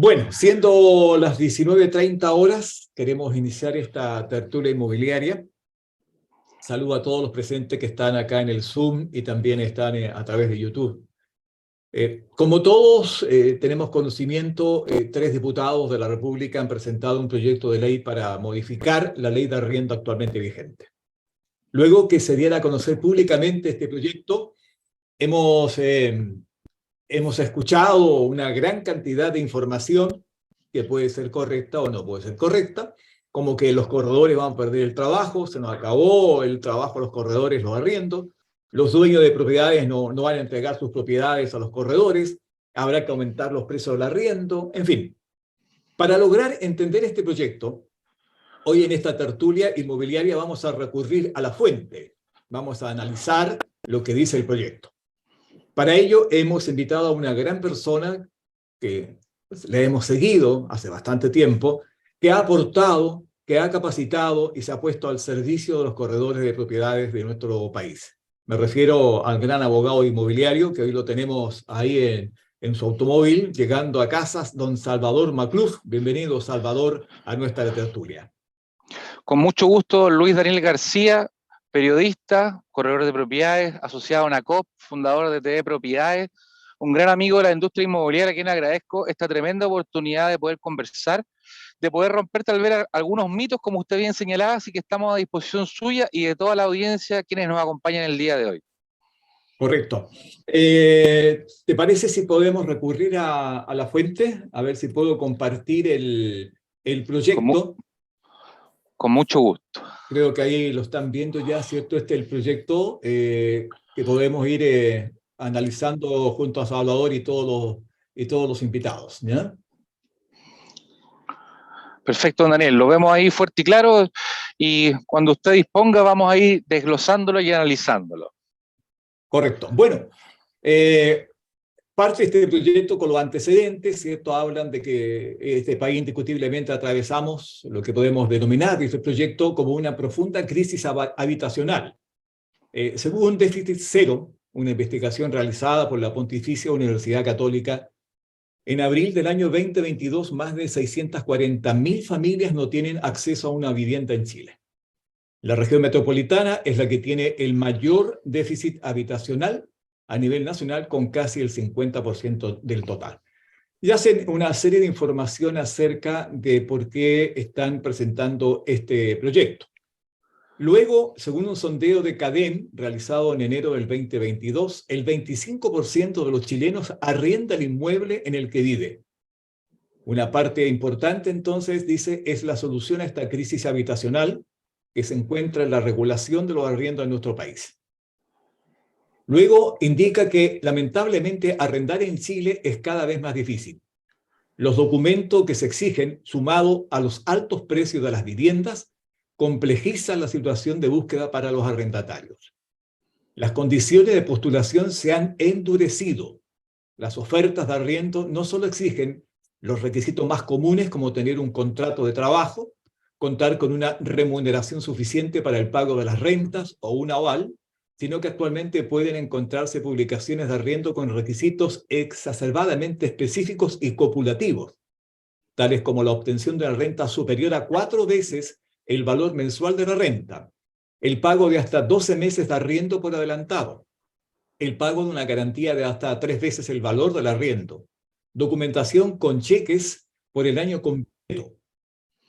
Bueno, siendo las 19:30 horas, queremos iniciar esta tertulia inmobiliaria. Saludo a todos los presentes que están acá en el Zoom y también están a través de YouTube. Como todos tenemos conocimiento, tres diputados de la República han presentado un proyecto de ley para modificar la ley de arriendo actualmente vigente. Luego que se diera a conocer públicamente este proyecto, hemos escuchado una gran cantidad de información que puede ser correcta o no puede ser correcta, como que los corredores van a perder el trabajo, se nos acabó el trabajo a los corredores, los arriendos, los dueños de propiedades no van a entregar sus propiedades a los corredores, habrá que aumentar los precios del arriendo, en fin. Para lograr entender este proyecto, hoy en esta tertulia inmobiliaria vamos a recurrir a la fuente, vamos a analizar lo que dice el proyecto. Para ello hemos invitado a una gran persona que le hemos seguido hace bastante tiempo, que ha aportado, que ha capacitado y se ha puesto al servicio de los corredores de propiedades de nuestro país. Me refiero al gran abogado inmobiliario, que hoy lo tenemos ahí en su automóvil, llegando a casas, don Salvador Macluf. Bienvenido, Salvador, a nuestra tertulia. Con mucho gusto, Luis Daniel García, periodista, corredor de propiedades, asociado a ANACOP, fundador de TV Propiedades, un gran amigo de la industria inmobiliaria, a quien agradezco esta tremenda oportunidad de poder conversar, de poder romper tal vez algunos mitos, como usted bien señalaba, así que estamos a disposición suya y de toda la audiencia quienes nos acompañan el día de hoy. Correcto. ¿Te parece si podemos recurrir a la fuente? A ver si puedo compartir el proyecto. Con mucho gusto. Creo que ahí lo están viendo ya, ¿cierto? Este es el proyecto que podemos ir analizando junto a Salvador y todos los invitados, ¿ya? Perfecto, don Daniel. Lo vemos ahí fuerte y claro, y cuando usted disponga vamos a ir desglosándolo y analizándolo. Correcto. Bueno, parte de este proyecto con los antecedentes, ¿cierto? Hablan de que este país indiscutiblemente atravesamos lo que podemos denominar este proyecto como una profunda crisis habitacional. Según Déficit Cero, una investigación realizada por la Pontificia Universidad Católica, en abril del año 2022, más de 640.000 familias no tienen acceso a una vivienda en Chile. La región metropolitana es la que tiene el mayor déficit habitacional a nivel nacional, con casi el 50% del total. Y hacen una serie de información acerca de por qué están presentando este proyecto. Luego, según un sondeo de CADEM realizado en enero del 2022, el 25% de los chilenos arrienda el inmueble en el que vive. Una parte importante, entonces, dice, es la solución a esta crisis habitacional que se encuentra en la regulación de los arriendos en nuestro país. Luego indica que, lamentablemente, arrendar en Chile es cada vez más difícil. Los documentos que se exigen, sumado a los altos precios de las viviendas, complejizan la situación de búsqueda para los arrendatarios. Las condiciones de postulación se han endurecido. Las ofertas de arriendo no solo exigen los requisitos más comunes, como tener un contrato de trabajo, contar con una remuneración suficiente para el pago de las rentas o un aval, sino que actualmente pueden encontrarse publicaciones de arriendo con requisitos exacerbadamente específicos y copulativos, tales como la obtención de una renta superior a 4 veces el valor mensual de la renta, el pago de hasta 12 meses de arriendo por adelantado, el pago de una garantía de hasta 3 veces el valor del arriendo, documentación con cheques por el año completo.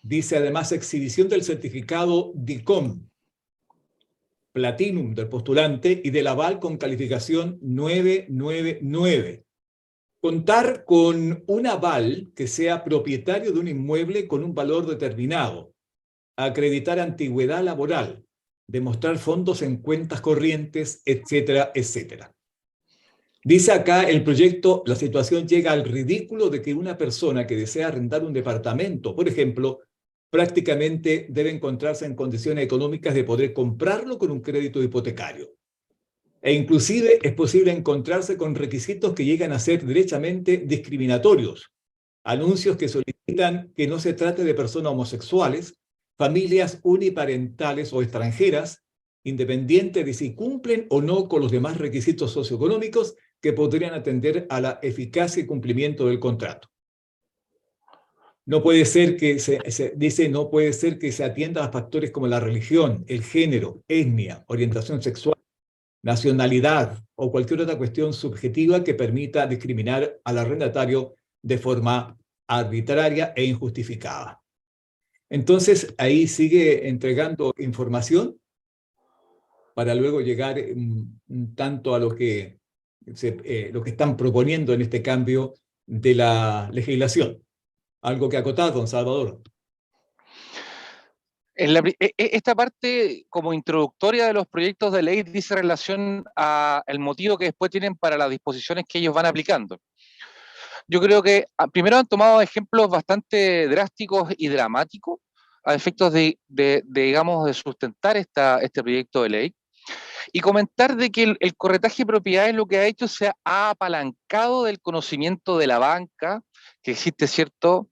Dice además exhibición del certificado DICOM, Platinum del postulante y del aval con calificación 999. Contar con un aval que sea propietario de un inmueble con un valor determinado. Acreditar antigüedad laboral. Demostrar fondos en cuentas corrientes, etcétera, etcétera. Dice acá el proyecto, la situación llega al ridículo de que una persona que desea arrendar un departamento, por ejemplo, prácticamente debe encontrarse en condiciones económicas de poder comprarlo con un crédito hipotecario. E inclusive es posible encontrarse con requisitos que llegan a ser derechamente discriminatorios. Anuncios que solicitan que no se trate de personas homosexuales, familias uniparentales o extranjeras, independiente de si cumplen o no con los demás requisitos socioeconómicos que podrían atender a la eficacia y cumplimiento del contrato. No puede ser que dice, no puede ser que se atienda a factores como la religión, el género, etnia, orientación sexual, nacionalidad o cualquier otra cuestión subjetiva que permita discriminar al arrendatario de forma arbitraria e injustificada. Entonces, ahí sigue entregando información para luego llegar tanto a lo que están proponiendo en este cambio de la legislación. Algo que acotar, don Salvador. Esta parte como introductoria de los proyectos de ley dice relación al motivo que después tienen para las disposiciones que ellos van aplicando. Yo creo que primero han tomado ejemplos bastante drásticos y dramáticos a efectos digamos, de sustentar este proyecto de ley y comentar de que el corretaje de propiedades lo que ha hecho se ha apalancado del conocimiento de la banca que existe, ¿cierto?,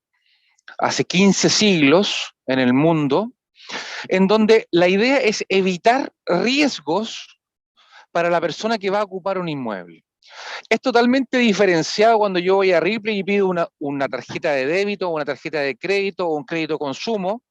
hace 15 siglos en el mundo, en donde la idea es evitar riesgos para la persona que va a ocupar un inmueble. Es totalmente diferenciado cuando yo voy a Ripley y pido una tarjeta de débito, una tarjeta de crédito o un crédito consumo,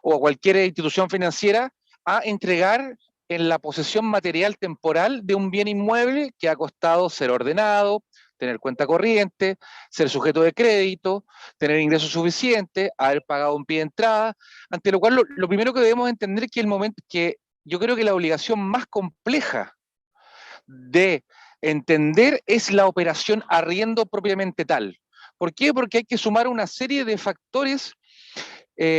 o a cualquier institución financiera, a entregar en la posesión material temporal de un bien inmueble que ha costado ser ordenado, tener cuenta corriente, ser sujeto de crédito, tener ingresos suficientes, haber pagado un pie de entrada, ante lo cual lo primero que debemos entender es que el momento que yo creo que la obligación más compleja de entender es la operación arriendo propiamente tal. ¿Por qué? Porque hay que sumar una serie de factores,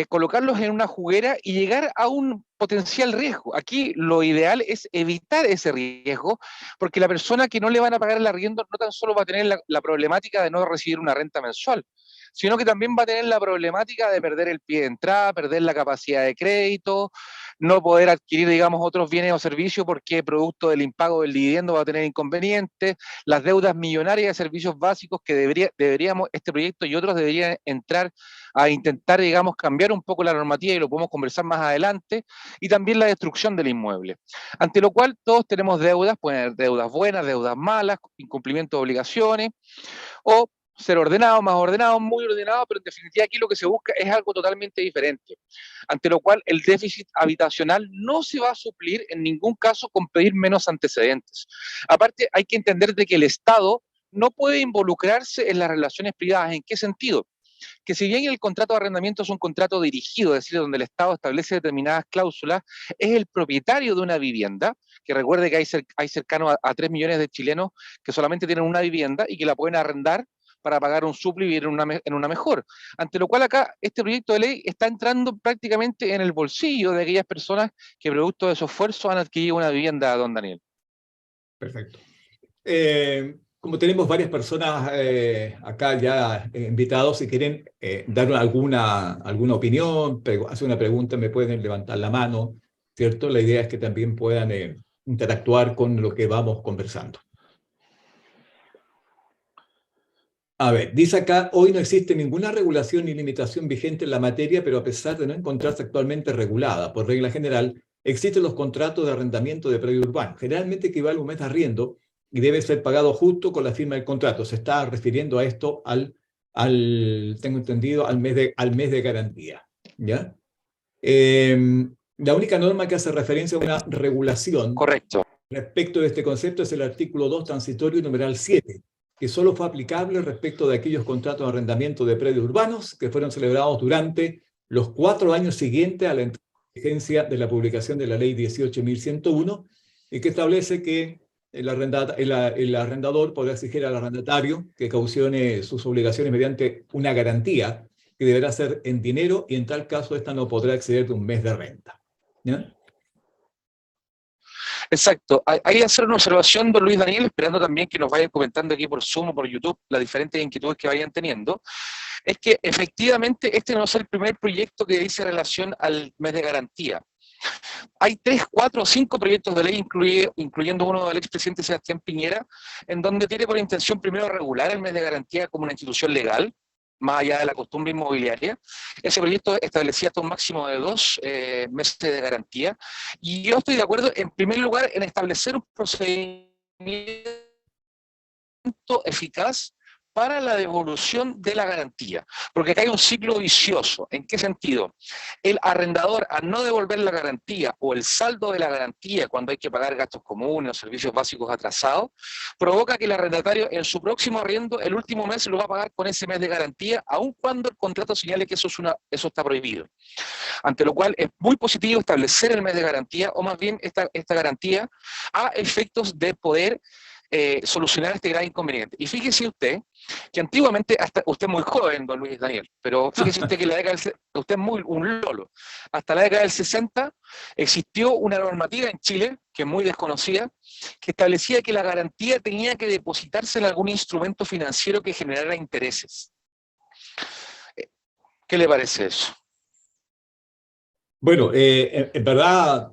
colocarlos en una juguera y llegar a un potencial riesgo. Aquí lo ideal es evitar ese riesgo, porque la persona que no le van a pagar el arriendo no tan solo va a tener la problemática de no recibir una renta mensual, sino que también va a tener la problemática de perder el pie de entrada, perder la capacidad de crédito, no poder adquirir, digamos, otros bienes o servicios porque producto del impago del dividendo va a tener inconvenientes, las deudas millonarias de servicios básicos que deberíamos, este proyecto y otros deberían entrar a intentar, digamos, cambiar un poco la normativa y lo podemos conversar más adelante, y también la destrucción del inmueble. Ante lo cual todos tenemos deudas, pueden haber deudas buenas, deudas malas, incumplimiento de obligaciones, o ser ordenado, más ordenado, muy ordenado, pero en definitiva aquí lo que se busca es algo totalmente diferente, ante lo cual el déficit habitacional no se va a suplir en ningún caso con pedir menos antecedentes. Aparte, hay que entender de que el Estado no puede involucrarse en las relaciones privadas. ¿En qué sentido? Que si bien el contrato de arrendamiento es un contrato dirigido, es decir, donde el Estado establece determinadas cláusulas, es el propietario de una vivienda, que recuerde que hay cercano a 3 millones de chilenos que solamente tienen una vivienda y que la pueden arrendar para pagar un supli y vivir en una mejor. Ante lo cual acá este proyecto de ley está entrando prácticamente en el bolsillo de aquellas personas que producto de su esfuerzo han adquirido una vivienda, don Daniel. Perfecto. Como tenemos varias personas acá ya invitados, si quieren dar alguna opinión, hacer una pregunta, me pueden levantar la mano, ¿cierto? La idea es que también puedan interactuar con lo que vamos conversando. A ver, dice acá, hoy no existe ninguna regulación ni limitación vigente en la materia, pero a pesar de no encontrarse actualmente regulada, por regla general, existen los contratos de arrendamiento de predio urbano. Generalmente equivale a un mes de arriendo y debe ser pagado justo con la firma del contrato. Se está refiriendo a esto tengo entendido, al mes de garantía, ¿ya? La única norma que hace referencia a una regulación Correcto. respecto de este concepto es el artículo 2 transitorio numeral 7, que solo fue aplicable respecto de aquellos contratos de arrendamiento de predios urbanos que fueron celebrados durante los 4 años siguientes a la entrada en vigencia de la publicación de la Ley 18.101 y que establece que el arrendador podrá exigir al arrendatario que caucione sus obligaciones mediante una garantía que deberá ser en dinero y en tal caso esta no podrá exceder de un mes de renta. ¿Ya? Exacto. Hay que hacer una observación, don Luis Daniel, esperando también que nos vayan comentando aquí por Zoom o por YouTube las diferentes inquietudes que vayan teniendo. Es que efectivamente este no es el primer proyecto que dice relación al mes de garantía. Hay 3, 4 o 5 proyectos de ley, incluyendo uno del expresidente Sebastián Piñera, en donde tiene por intención primero regular el mes de garantía como una institución legal, más allá de la costumbre inmobiliaria. Ese proyecto establecía hasta un máximo de 2 meses de garantía. Y yo estoy de acuerdo, en primer lugar, en establecer un procedimiento eficaz para la devolución de la garantía, porque acá hay un ciclo vicioso. ¿En qué sentido? El arrendador, al no devolver la garantía o el saldo de la garantía cuando hay que pagar gastos comunes o servicios básicos atrasados, provoca que el arrendatario en su próximo arriendo, el último mes, lo va a pagar con ese mes de garantía, aun cuando el contrato señale que eso está prohibido. Ante lo cual es muy positivo establecer el mes de garantía, o más bien esta garantía, a efectos de poder solucionar este gran inconveniente. Y fíjese usted que antiguamente, usted es muy joven, don Luis Daniel, pero fíjese usted que usted es un lolo. Hasta la década del 60 existió una normativa en Chile, que es muy desconocida, que establecía que la garantía tenía que depositarse en algún instrumento financiero que generara intereses. ¿Qué le parece eso? Bueno, en verdad,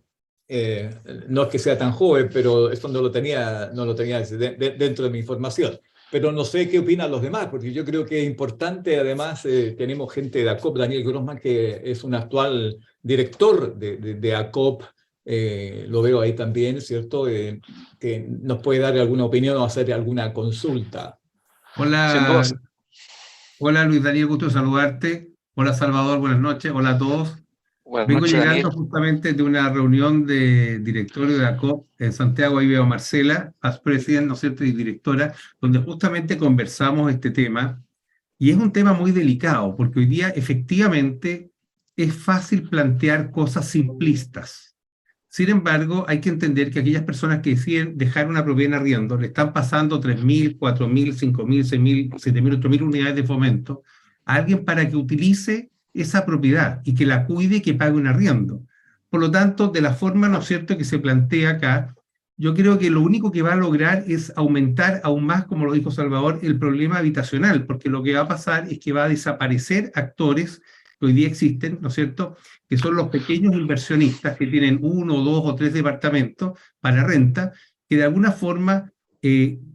no es que sea tan joven, pero esto no lo tenía dentro de mi información. Pero no sé qué opinan los demás, porque yo creo que es importante. Además, tenemos gente de ACOP, Daniel Grossman, que es un actual director de ACOP, lo veo ahí también, ¿cierto? Que nos puede dar alguna opinión o hacer alguna consulta. Sin duda. Hola, hola Luis Daniel, gusto de saludarte. Hola Salvador, buenas noches. Hola a todos. Buenas Vengo noches, llegando Daniel. justamente de una reunión de directorio de ACOP en Santiago. Ahí veo a Marcela, as president, ¿no es cierto?, y directora, donde justamente conversamos este tema. Y es un tema muy delicado, porque hoy día efectivamente es fácil plantear cosas simplistas. Sin embargo, hay que entender que aquellas personas que deciden dejar una propiedad en arriendo, le están pasando 3.000, 4.000, 5.000, 6.000, 7.000, 8.000 unidades de fomento a alguien para que utilice esa propiedad y que la cuide y que pague un arriendo. Por lo tanto, de la forma, ¿no es cierto?, que se plantea acá, yo creo que lo único que va a lograr es aumentar aún más, como lo dijo Salvador, el problema habitacional, porque lo que va a pasar es que va a desaparecer actores que hoy día existen, ¿no es cierto?, que son los pequeños inversionistas que tienen 1, 2 o 3 departamentos para renta, que de alguna forma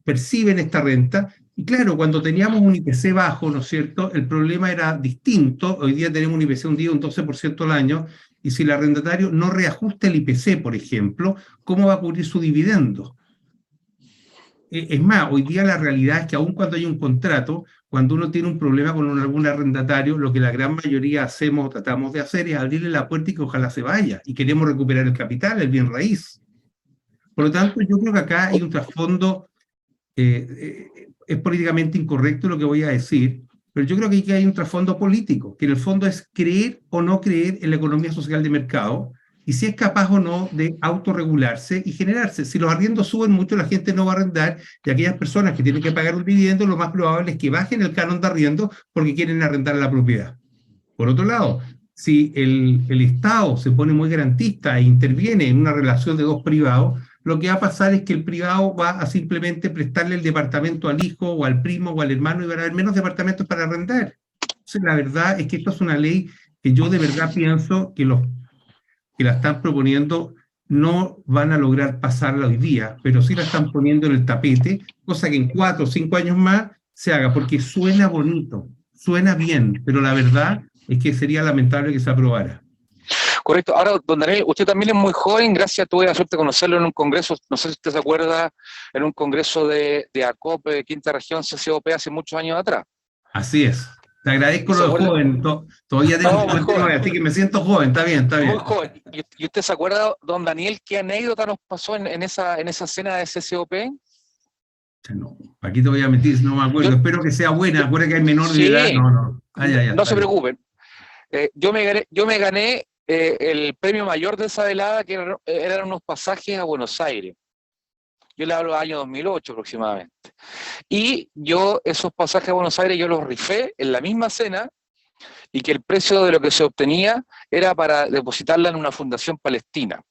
perciben esta renta. Y claro, cuando teníamos un IPC bajo, ¿no es cierto?, el problema era distinto. Hoy día tenemos un IPC hundido un 12% al año, y si el arrendatario no reajusta el IPC, por ejemplo, ¿cómo va a cubrir su dividendo? Es más, hoy día la realidad es que aun cuando hay un contrato, cuando uno tiene un problema con algún arrendatario, lo que la gran mayoría hacemos, tratamos de hacer, es abrirle la puerta y que ojalá se vaya. Y queremos recuperar el capital, el bien raíz. Por lo tanto, yo creo que acá hay un trasfondo, es políticamente incorrecto lo que voy a decir, pero yo creo que aquí hay un trasfondo político, que en el fondo es creer o no creer en la economía social de mercado, y si es capaz o no de autorregularse y generarse. Si los arriendos suben mucho, la gente no va a arrendar, y aquellas personas que tienen que pagar un dividendo, lo más probable es que bajen el canon de arriendo porque quieren arrendar la propiedad. Por otro lado, si el Estado se pone muy garantista e interviene en una relación de dos privados, lo que va a pasar es que el privado va a simplemente prestarle el departamento al hijo o al primo o al hermano, y van a haber menos departamentos para arrendar. Entonces, la verdad es que esto es una ley que yo de verdad pienso que los que la están proponiendo no van a lograr pasarla hoy día, pero sí la están poniendo en el tapete, cosa que en 4 o 5 años más se haga, porque suena bonito, suena bien, pero la verdad es que sería lamentable que se aprobara. Correcto. Ahora, don Daniel, usted también es muy joven, gracias, tuve la suerte de conocerlo en un congreso, no sé si usted se acuerda, en un congreso de ACOP, Quinta Región, CCOP, hace muchos años atrás. Así es. Te agradezco lo de joven, todavía tengo 59, así que me siento joven, está bien, está bien. Muy joven. ¿Y usted se acuerda, don Daniel, qué anécdota nos pasó en esa cena de CCOP? No, aquí te voy a mentir, no me acuerdo. Espero que sea buena, acuérdate que hay menor de edad. No. No se preocupen. Yo me gané el premio mayor de esa velada, que eran unos pasajes a Buenos Aires. Yo le hablo del año 2008 aproximadamente. Y yo esos pasajes a Buenos Aires yo los rifé en la misma cena, y que el precio de lo que se obtenía era para depositarla en una fundación palestina.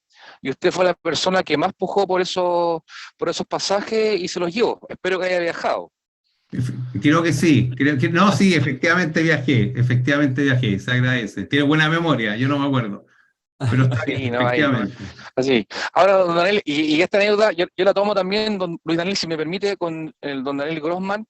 Y usted fue la persona que más pujó por esos pasajes y se los llevó. Espero que haya viajado. Creo que sí. No, sí, efectivamente viajé, se agradece. Tiene buena memoria, yo no me acuerdo. Pero está bien, Sí, no, efectivamente. Así. Ahora, don Daniel, y esta anécdota yo la tomo también, don Luis Daniel, si me permite, con el don Daniel Grossman.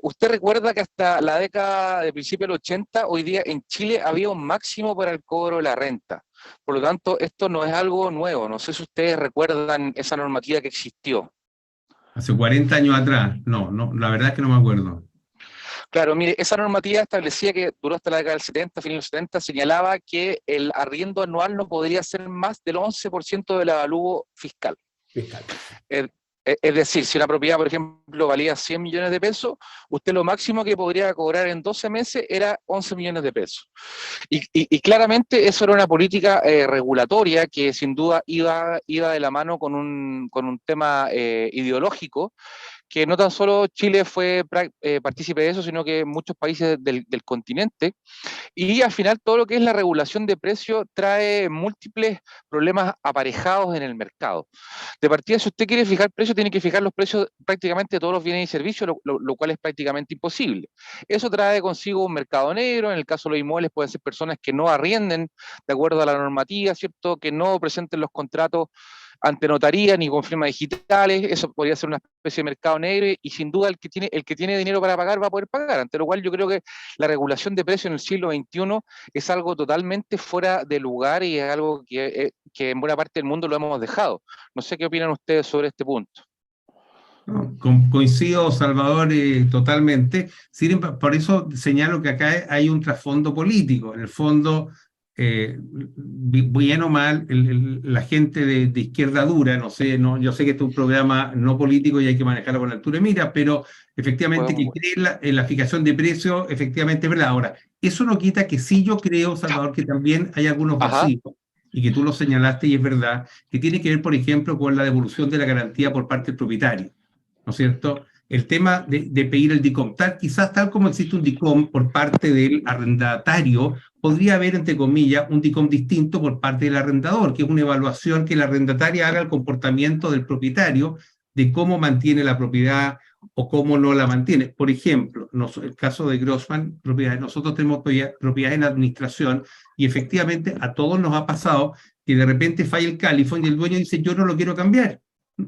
¿Usted recuerda que hasta la década de principio del 80, hoy día en Chile había un máximo para el cobro de la renta? Por lo tanto, esto no es algo nuevo. No sé si ustedes recuerdan esa normativa que existió. Hace 40 años atrás, no, la verdad es que no me acuerdo. Claro, mire, esa normativa establecía que duró hasta la década del 70, fin de los 70, señalaba que el arriendo anual no podría ser más del 11% del avalúo fiscal. Fiscal. Es decir, si una propiedad, por ejemplo, valía 100 millones de pesos, usted lo máximo que podría cobrar en 12 meses era 11 millones de pesos. Y claramente eso era una política regulatoria que sin duda iba de la mano con un tema ideológico, que no tan solo Chile fue partícipe de eso, sino que muchos países del continente. Y al final todo lo que es la regulación de precios trae múltiples problemas aparejados en el mercado. De partida, si usted quiere fijar precios, tiene que fijar los precios prácticamente de todos los bienes y servicios, lo cual es prácticamente imposible. Eso trae consigo un mercado negro. En el caso de los inmuebles pueden ser personas que no arrienden de acuerdo a la normativa, ¿cierto? Que no presenten los contratos ante notaría ni con firmas digitales. Eso podría ser una especie de mercado negro, y sin duda el que tiene dinero para pagar va a poder pagar, ante lo cual yo creo que la regulación de precios en el siglo XXI es algo totalmente fuera de lugar, y es algo que en buena parte del mundo lo hemos dejado. No sé qué opinan ustedes sobre este punto. No, coincido, Salvador, totalmente. Por eso señalo que acá hay un trasfondo político. En el fondo, bien o mal, la gente de izquierda dura, no sé, yo sé que este es un programa no político y hay que manejarlo con altura de mira, pero efectivamente que cree en la fijación de precios, efectivamente es verdad. Ahora, eso no quita que sí yo creo, Salvador, que también hay algunos vacíos, y que tú lo señalaste y es verdad, que tiene que ver, por ejemplo, con la devolución de la garantía por parte del propietario, ¿no es cierto? El tema de pedir el DICOM, quizás tal como existe un DICOM por parte del arrendatario, podría haber, entre comillas, un DICOM distinto por parte del arrendador, que es una evaluación que la arrendataria haga el comportamiento del propietario, de cómo mantiene la propiedad o cómo no la mantiene. Por ejemplo, el caso de Grossman, nosotros tenemos propiedades en administración, y efectivamente a todos nos ha pasado que de repente falla el Califón y el dueño dice, yo no lo quiero cambiar.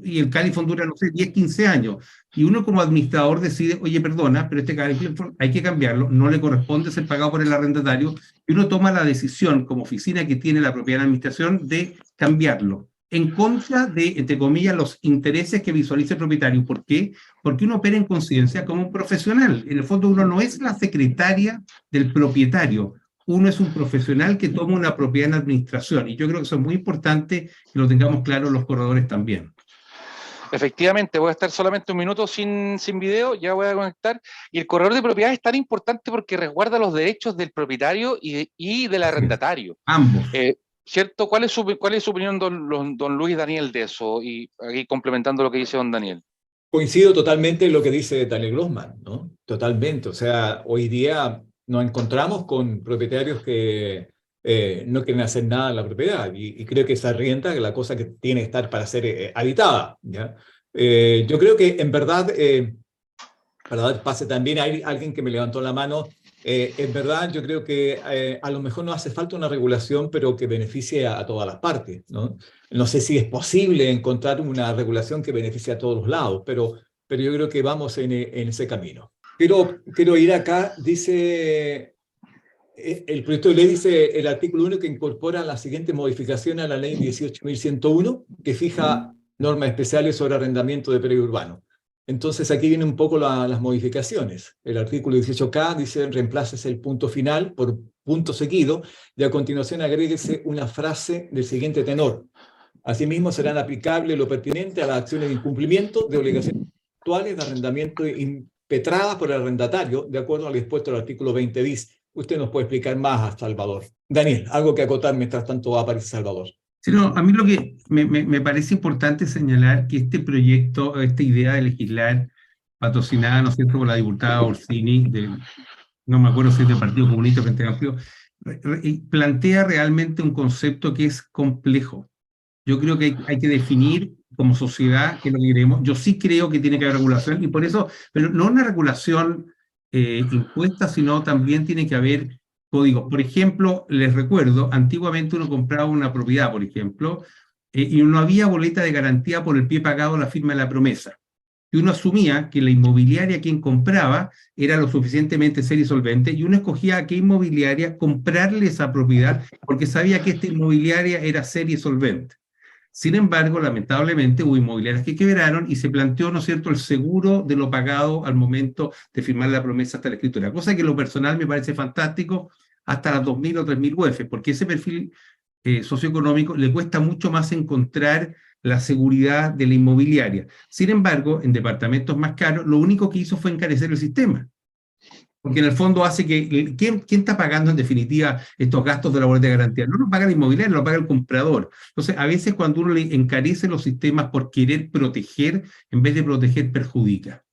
Y el Califón dura, no sé, 10, 15 años. Y uno como administrador decide, oye, perdona, pero este Califón hay que cambiarlo, no le corresponde ser pagado por el arrendatario, y uno toma la decisión como oficina que tiene la propiedad en administración de cambiarlo, en contra de, entre comillas, los intereses que visualiza el propietario. ¿Por qué? Porque uno opera en conciencia como un profesional. En el fondo uno no es la secretaria del propietario, uno es un profesional que toma una propiedad en administración, y yo creo que eso es muy importante que lo tengamos claro los corredores también. Efectivamente, voy a estar solamente un minuto sin video, ya voy a conectar. Y el corredor de propiedad es tan importante porque resguarda los derechos del propietario y del arrendatario. Ambos. ¿Cierto? ¿Cuál es su opinión, don Luis Daniel, de eso? Y aquí complementando lo que dice don Daniel. Coincido totalmente en lo que dice Daniel Grossman, ¿no? Totalmente. O sea, hoy día nos encontramos con propietarios que no quieren hacer nada en la propiedad, y creo que esa renta es la cosa que tiene que estar para ser habitada, ¿ya? Yo creo que en verdad, para dar pase también, hay alguien que me levantó la mano. En verdad, yo creo que a lo mejor no hace falta una regulación, pero que beneficie a todas las partes, ¿no? No sé si es posible encontrar una regulación que beneficie a todos los lados, pero yo creo que vamos en ese camino. Quiero ir acá, dice... El proyecto de ley dice el artículo 1 que incorpora la siguiente modificación a la ley 18.101, que fija normas especiales sobre arrendamiento de predio urbano. Entonces aquí vienen un poco las modificaciones. El artículo 18K dice reemplaces el punto final por punto seguido, y a continuación agréguese una frase del siguiente tenor. Asimismo serán aplicables lo pertinente a las acciones de incumplimiento de obligaciones actuales de arrendamiento impetradas por el arrendatario, de acuerdo al dispuesto del artículo 20 bis. Usted nos puede explicar más a Salvador. Daniel, algo que acotar mientras tanto aparece Salvador. Sí, no, a mí lo que me parece importante señalar que este proyecto, esta idea de legislar, patrocinada, ¿no es cierto?, por la diputada Orsini, no me acuerdo si es del Partido Comunista o Frente Amplio, plantea realmente un concepto que es complejo. Yo creo que hay que definir como sociedad qué es lo que queremos. Yo sí creo que tiene que haber regulación, y por eso, pero no una regulación impuesta, sino también tiene que haber códigos. Por ejemplo, les recuerdo, antiguamente uno compraba una propiedad, por ejemplo, y no había boleta de garantía por el pie pagado, la firma de la promesa. Y uno asumía que la inmobiliaria quien compraba era lo suficientemente seria y solvente, y uno escogía a qué inmobiliaria comprarle esa propiedad porque sabía que esta inmobiliaria era seria y solvente. Sin embargo, lamentablemente hubo inmobiliarias que quebraron y se planteó, ¿no es cierto?, el seguro de lo pagado al momento de firmar la promesa hasta la escritura, cosa que en lo personal me parece fantástico hasta las 2.000 o 3.000 UF, porque ese perfil socioeconómico le cuesta mucho más encontrar la seguridad de la inmobiliaria. Sin embargo, en departamentos más caros, lo único que hizo fue encarecer el sistema. Porque en el fondo hace que, ¿quién está pagando en definitiva estos gastos de la boleta de garantía? No lo paga la inmobiliaria, lo paga el comprador. Entonces, a veces cuando uno le encarece los sistemas por querer proteger, en vez de proteger, perjudica.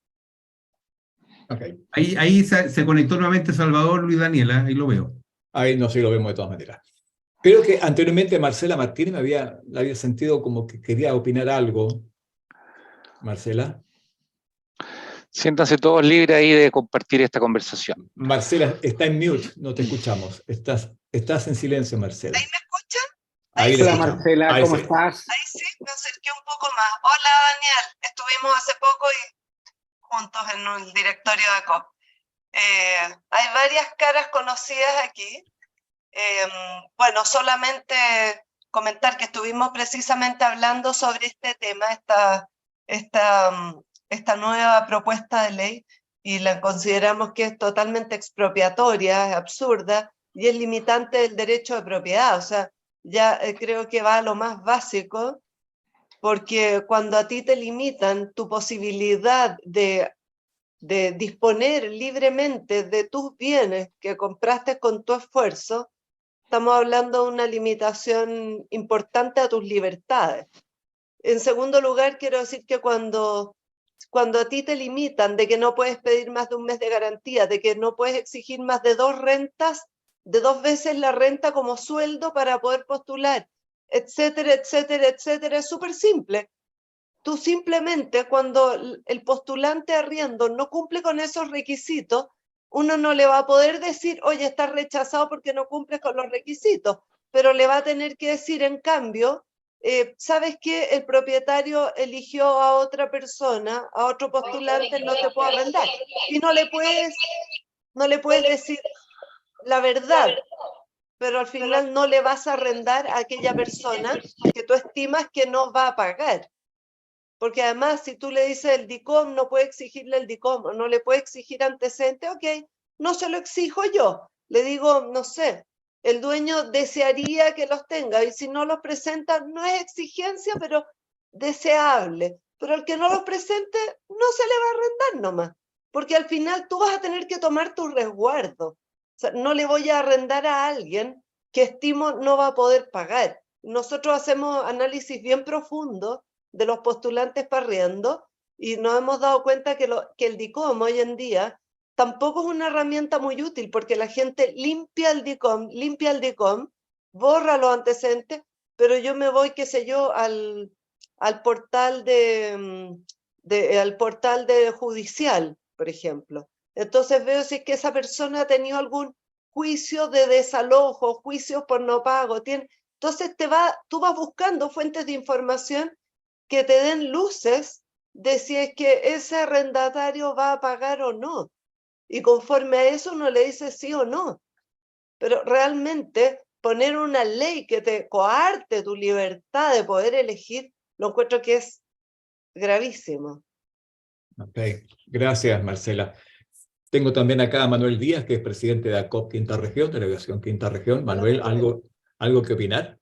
Okay. Ahí se conectó nuevamente Salvador, Luis Daniela, ahí lo veo. Ahí no sé, lo vemos de todas maneras. Creo que anteriormente Marcela Martínez la había sentido como que quería opinar algo. Marcela. Siéntanse todos libres ahí de compartir esta conversación. Marcela, está en mute, no te escuchamos. Estás en silencio, Marcela. ¿Ahí me escuchan? Ahí le Hola escuchamos. Marcela, Ahí ¿cómo sí. estás? Ahí sí, me acerqué un poco más. Hola Daniel, estuvimos hace poco juntos en un directorio de COP. Hay varias caras conocidas aquí. Bueno, solamente comentar que estuvimos precisamente hablando sobre este tema, esta nueva propuesta de ley, y la consideramos que es totalmente expropiatoria, es absurda y es limitante del derecho de propiedad. O sea, ya creo que va a lo más básico, porque cuando a ti te limitan tu posibilidad de disponer libremente de tus bienes que compraste con tu esfuerzo, estamos hablando de una limitación importante a tus libertades. En segundo lugar, quiero decir que cuando a ti te limitan de que no puedes pedir más de un mes de garantía, de que no puedes exigir más de 2 rentas, de 2 veces la renta como sueldo para poder postular, etcétera, etcétera, etcétera, es súper simple. Tú simplemente, cuando el postulante arriendo no cumple con esos requisitos, uno no le va a poder decir, oye, estás rechazado porque no cumples con los requisitos, pero le va a tener que decir, en cambio, ¿sabes qué? El propietario eligió a otra persona, a otro postulante, no te puedo arrendar. Y no le puedes decir la verdad, pero al final no le vas a arrendar a aquella persona que tú estimas que no va a pagar. Porque además, si tú le dices el DICOM, no puede exigirle el DICOM, no le puede exigir antecedente, ok, no se lo exijo yo. Le digo, no sé, el dueño desearía que los tenga, y si no los presenta, no es exigencia, pero deseable. Pero el que no los presente, no se le va a arrendar nomás, porque al final tú vas a tener que tomar tu resguardo. O sea, no le voy a arrendar a alguien que estimo no va a poder pagar. Nosotros hacemos análisis bien profundos de los postulantes para arriendo, y nos hemos dado cuenta que el DICOM hoy en día tampoco es una herramienta muy útil, porque la gente limpia el DICOM, borra los antecedentes, pero yo me voy, qué sé yo, al portal al portal de judicial, por ejemplo. Entonces veo si es que esa persona ha tenido algún juicio de desalojo, juicios por no pago. Entonces tú vas buscando fuentes de información que te den luces de si es que ese arrendatario va a pagar o no. Y conforme a eso uno le dice sí o no. Pero realmente poner una ley que te coarte tu libertad de poder elegir, lo encuentro que es gravísimo. Ok, gracias, Marcela. Tengo también acá a Manuel Díaz, que es presidente de ACOP Quinta Región, delegación Quinta Región. Manuel, ¿algo que opinar?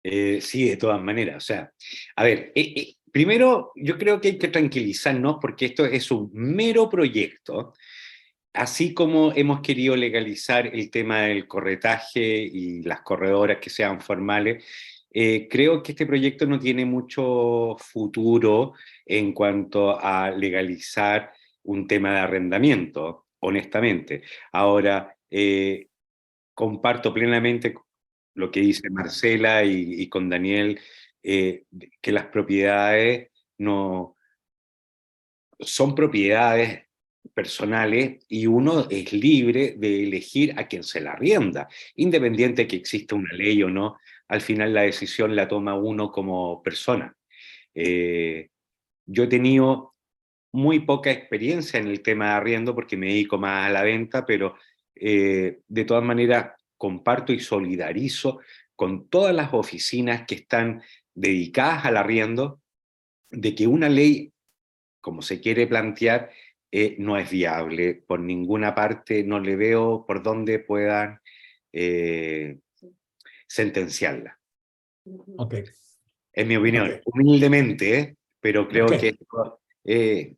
Sí, de todas maneras. O sea, a ver, primero yo creo que hay que tranquilizarnos porque esto es un mero proyecto. Así como hemos querido legalizar el tema del corretaje y las corredoras que sean formales, creo que este proyecto no tiene mucho futuro en cuanto a legalizar un tema de arrendamiento, honestamente. Ahora, comparto plenamente lo que dice Marcela y con Daniel, que las propiedades no son propiedades personales y uno es libre de elegir a quien se la arrienda, independiente de que exista una ley o no. Al final la decisión la toma uno como persona. Yo he tenido muy poca experiencia en el tema de arriendo porque me dedico más a la venta, pero de todas maneras comparto y solidarizo con todas las oficinas que están dedicadas al arriendo, de que una ley, como se quiere plantear, no es viable por ninguna parte, no le veo por dónde puedan sentenciarla. Ok. En mi opinión, Ok. humildemente, pero creo Ok. que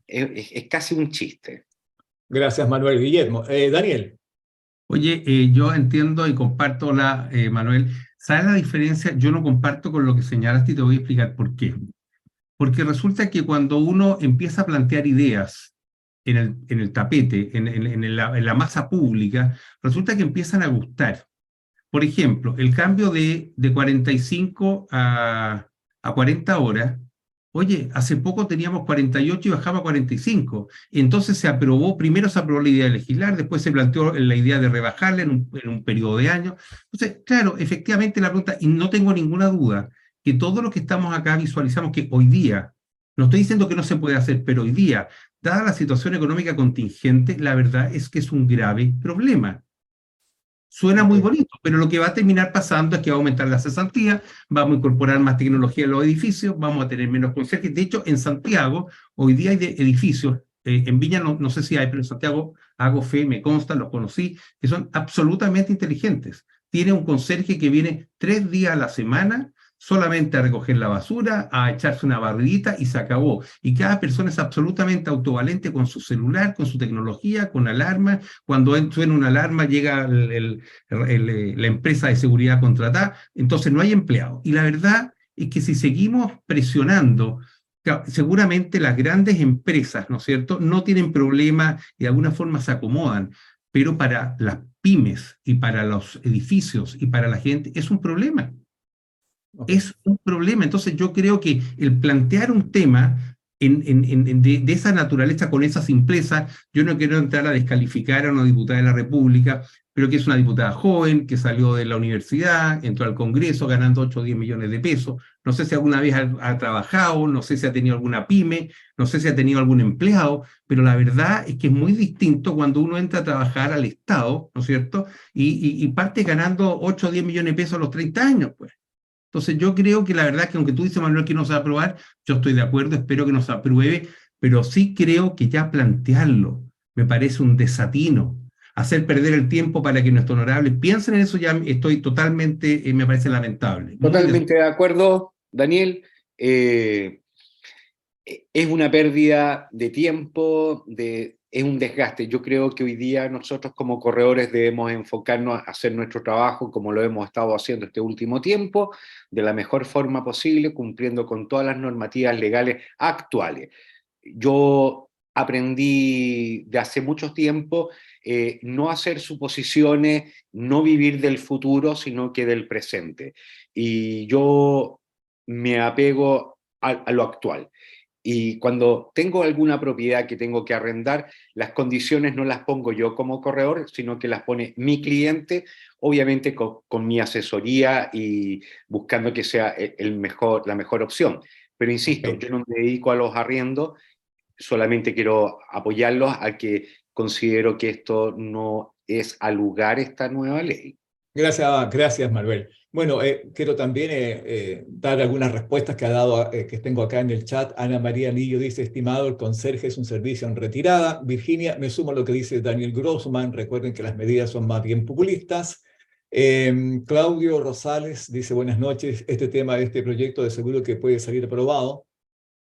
es casi un chiste. Gracias, Manuel. Guillermo. Daniel. Oye, yo entiendo y comparto Manuel. ¿Sabes la diferencia? Yo no comparto con lo que señalaste y te voy a explicar por qué. Porque resulta que cuando uno empieza a plantear ideas en el tapete, en la masa pública, resulta que empiezan a gustar. Por ejemplo, el cambio de 45 a 40 horas. Oye, hace poco teníamos 48 y bajaba a 45. Entonces se aprobó, primero se aprobó la idea de legislar, después se planteó la idea de rebajarla en un periodo de años. Entonces, claro, efectivamente la pregunta, y no tengo ninguna duda, que todos los que estamos acá visualizamos que hoy día, no estoy diciendo que no se puede hacer, pero hoy día, dada la situación económica contingente, la verdad es que es un grave problema. Suena muy Ok. bonito, pero lo que va a terminar pasando es que va a aumentar la cesantía, vamos a incorporar más tecnología en los edificios, vamos a tener menos conserjes. De hecho, en Santiago, hoy día hay edificios, en Viña no sé si hay, pero en Santiago hago fe, me consta, los conocí, que son absolutamente inteligentes. Tiene un conserje que viene 3 días a la semana solamente a recoger la basura, a echarse una barridita y se acabó. Y cada persona es absolutamente autovalente con su celular, con su tecnología, con alarma. Cuando suena una alarma, llega la empresa de seguridad contratada, entonces no hay empleado. Y la verdad es que si seguimos presionando, seguramente las grandes empresas, ¿no es cierto?, no tienen problema y de alguna forma se acomodan, pero para las pymes y para los edificios y para la gente es un problema. Ok. Es un problema. Entonces yo creo que el plantear un tema de esa naturaleza, con esa simpleza, yo no quiero entrar a descalificar a una diputada de la República, pero que es una diputada joven, que salió de la universidad, entró al Congreso ganando 8 o 10 millones de pesos. No sé si alguna vez ha trabajado, no sé si ha tenido alguna pyme, no sé si ha tenido algún empleado, pero la verdad es que es muy distinto cuando uno entra a trabajar al Estado, ¿no es cierto? Y parte ganando 8 o 10 millones de pesos a los 30 años, pues. Entonces yo creo que la verdad que aunque tú dices, Manuel, que no se va a aprobar, yo estoy de acuerdo, espero que nos apruebe, pero sí creo que ya plantearlo me parece un desatino. Hacer perder el tiempo para que nuestros honorables piensen en eso ya estoy totalmente, me parece lamentable. Totalmente de acuerdo, Daniel. Es una pérdida de tiempo, es un desgaste. Yo creo que hoy día nosotros como corredores debemos enfocarnos a hacer nuestro trabajo como lo hemos estado haciendo este último tiempo, de la mejor forma posible, cumpliendo con todas las normativas legales actuales. Yo aprendí de hace mucho tiempo no hacer suposiciones, no vivir del futuro, sino que del presente. Y yo me apego a lo actual. Y cuando tengo alguna propiedad que tengo que arrendar, las condiciones no las pongo yo como corredor, sino que las pone mi cliente, obviamente con mi asesoría y buscando que sea la mejor opción. Pero insisto, Ok. yo no me dedico a los arriendos, solamente quiero apoyarlos a que considero que esto no es al lugar esta nueva ley. Gracias, Manuel. Bueno, quiero también dar algunas respuestas que ha dado, que tengo acá en el chat. Ana María Lillo dice, estimado, el conserje es un servicio en retirada. Virginia, me sumo a lo que dice Daniel Grossman. Recuerden que las medidas son más bien populistas. Claudio Rosales dice, buenas noches. Este tema de este proyecto de seguro que puede salir aprobado,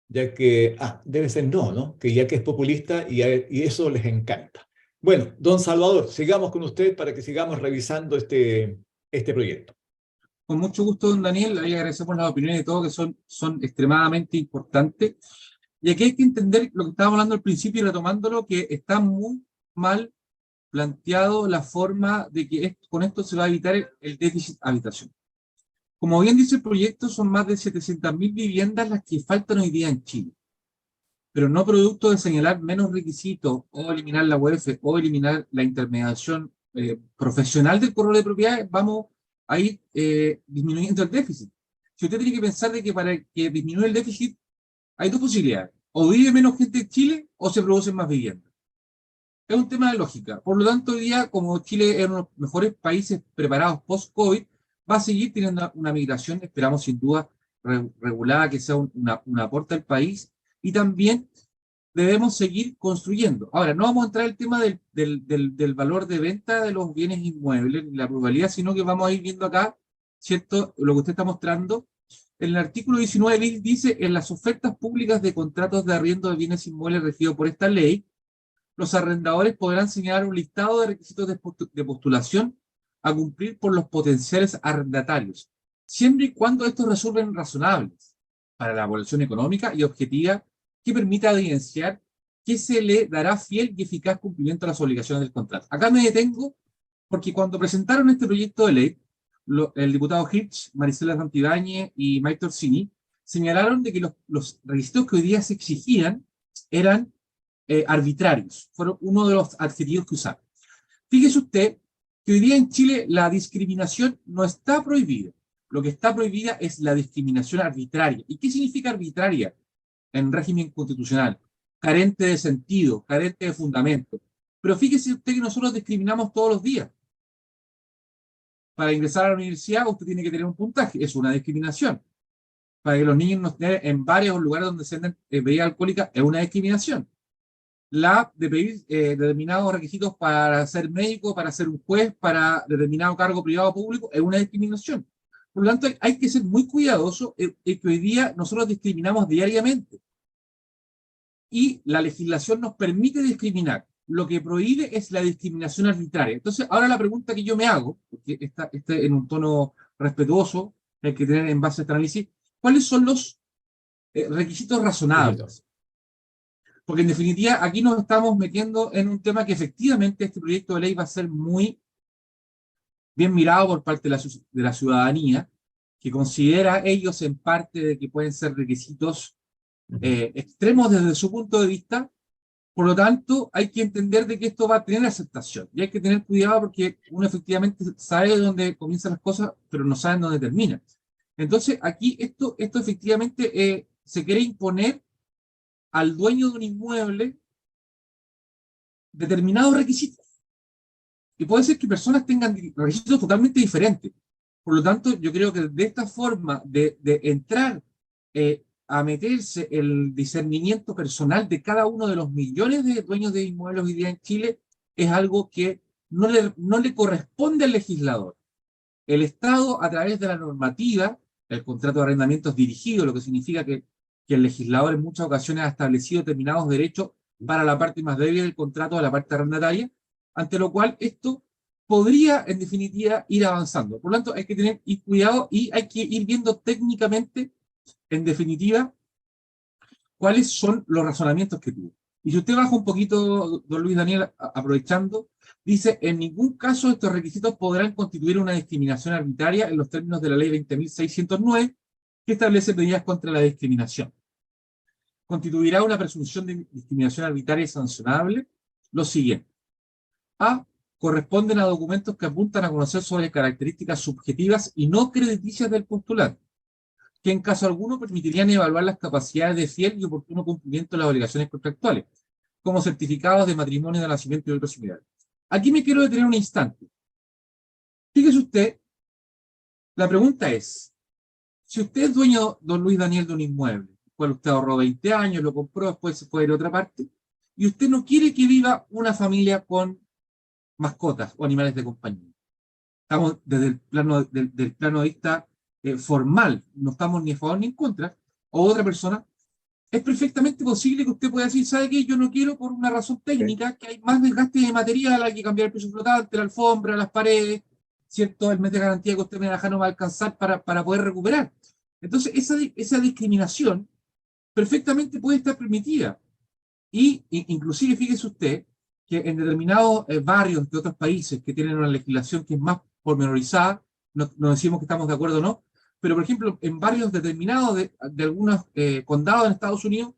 ya que, debe ser ¿no? Que ya que es populista y eso les encanta. Bueno, don Salvador, sigamos con usted para que sigamos revisando este proyecto. Con mucho gusto, don Daniel. Ahí agradecemos las opiniones de todos que son extremadamente importantes. Y aquí hay que entender lo que estábamos hablando al principio y retomándolo, que está muy mal planteado la forma de que con esto se va a evitar el déficit habitacional. Como bien dice el proyecto, son más de 700.000 viviendas las que faltan hoy día en Chile, pero no producto de señalar menos requisitos o eliminar la UEF o eliminar la intermediación profesional del corredor de propiedades, vamos a ir disminuyendo el déficit. Si usted tiene que pensar de que para que disminuya el déficit hay dos posibilidades: o vive menos gente en Chile o se producen más viviendas. Es un tema de lógica. Por lo tanto, hoy día, como Chile es uno de los mejores países preparados post-COVID, va a seguir teniendo una migración, esperamos sin duda, regulada, que sea un aporte al país, y también debemos seguir construyendo. Ahora, no vamos a entrar en el tema del valor de venta de los bienes inmuebles, ni la pluralidad, sino que vamos a ir viendo acá, ¿cierto? Lo que usted está mostrando. En el artículo 19 dice, en las ofertas públicas de contratos de arriendo de bienes inmuebles regidos por esta ley, los arrendadores podrán señalar un listado de requisitos de postulación a cumplir por los potenciales arrendatarios, siempre y cuando estos resulten razonables para la evaluación económica y objetiva que permita evidenciar que se le dará fiel y eficaz cumplimiento a las obligaciones del contrato. Acá me detengo porque cuando presentaron este proyecto de ley, el diputado Hirsch, Maricela Santibáñez y Mike Torsini señalaron de que los requisitos que hoy día se exigían eran arbitrarios, fueron uno de los adjetivos que usaron. Fíjese usted que hoy día en Chile la discriminación no está prohibida. Lo que está prohibida es la discriminación arbitraria. ¿Y qué significa arbitraria en régimen constitucional? Carente de sentido, carente de fundamento. Pero fíjese usted que nosotros discriminamos todos los días. Para ingresar a la universidad usted tiene que tener un puntaje, es una discriminación. Para que los niños no estén en varios lugares donde se venden bebidas alcohólicas es una discriminación. La de pedir determinados requisitos para ser médico, para ser un juez, para determinado cargo privado o público, es una discriminación. Por lo tanto, hay que ser muy cuidadosos que hoy día nosotros discriminamos diariamente. Y la legislación nos permite discriminar. Lo que prohíbe es la discriminación arbitraria. Entonces, ahora la pregunta que yo me hago, porque está en un tono respetuoso, hay que tener en base a este análisis, ¿cuáles son los requisitos razonables? Porque en definitiva aquí nos estamos metiendo en un tema que efectivamente este proyecto de ley va a ser muy bien mirado por parte de la ciudadanía, que considera ellos en parte de que pueden ser requisitos extremos desde su punto de vista. Por lo tanto, hay que entender de que esto va a tener aceptación. Y hay que tener cuidado porque uno efectivamente sabe dónde comienzan las cosas, pero no sabe dónde terminan. Entonces, aquí esto efectivamente se quiere imponer al dueño de un inmueble determinados requisitos. Y puede ser que personas tengan requisitos totalmente diferentes. Por lo tanto, yo creo que de esta forma de entrar a meterse el discernimiento personal de cada uno de los millones de dueños de inmuebles hoy día en Chile es algo que no le corresponde al legislador. El Estado, a través de la normativa, el contrato de arrendamiento es dirigido, lo que significa que el legislador en muchas ocasiones ha establecido determinados derechos para la parte más débil del contrato, de la parte arrendataria, ante lo cual esto podría, en definitiva, ir avanzando. Por lo tanto, hay que tener cuidado y hay que ir viendo técnicamente, en definitiva, cuáles son los razonamientos que tuvo. Y si usted baja un poquito, don Luis Daniel, aprovechando, dice, en ningún caso estos requisitos podrán constituir una discriminación arbitraria en los términos de la ley 20.609, que establece medidas contra la discriminación. Constituirá una presunción de discriminación arbitraria y sancionable lo siguiente. A. Corresponden a documentos que apuntan a conocer sobre características subjetivas y no crediticias del postulante, que en caso alguno permitirían evaluar las capacidades de fiel y oportuno cumplimiento de las obligaciones contractuales, como certificados de matrimonio, de nacimiento y otros similares. Aquí me quiero detener un instante. Fíjese usted, la pregunta es, si usted es dueño, don Luis Daniel, de un inmueble, el cual usted ahorró 20 años, lo compró, después se fue a ir a otra parte, y usted no quiere que viva una familia con mascotas o animales de compañía. Estamos desde el plano del plano de vista formal, no estamos ni a favor ni en contra, o otra persona, es perfectamente posible que usted pueda decir, ¿sabe qué? Yo no quiero por una razón técnica, que hay más desgaste de material, hay que cambiar el piso flotante, la alfombra, las paredes, ¿cierto? El mes de garantía que usted me deja no va a alcanzar para poder recuperar. Entonces, esa discriminación perfectamente puede estar permitida. Y inclusive, fíjese usted, que en determinados barrios de otros países que tienen una legislación que es más pormenorizada, no decimos que estamos de acuerdo o no, pero por ejemplo, en barrios determinados de algunos condados en Estados Unidos,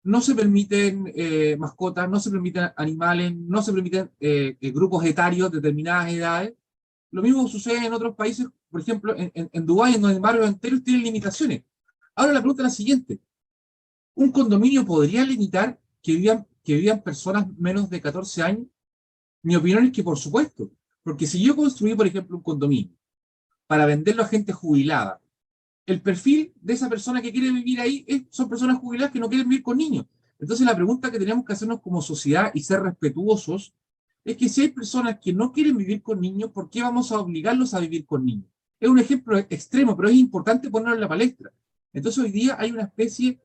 no se permiten mascotas, no se permiten animales, no se permiten grupos etarios de determinadas edades. Lo mismo sucede en otros países, por ejemplo, en Dubái, en donde barrios enteros tienen limitaciones. Ahora la pregunta es la siguiente. ¿Un condominio podría limitar que vivan personas menos de 14 años? Mi opinión es que por supuesto. Porque si yo construí, por ejemplo, un condominio, para venderlo a gente jubilada. El perfil de esa persona que quiere vivir ahí son personas jubiladas que no quieren vivir con niños. Entonces la pregunta que tenemos que hacernos como sociedad y ser respetuosos es que si hay personas que no quieren vivir con niños, ¿por qué vamos a obligarlos a vivir con niños? Es un ejemplo extremo, pero es importante ponerlo en la palestra. Entonces hoy día hay una especie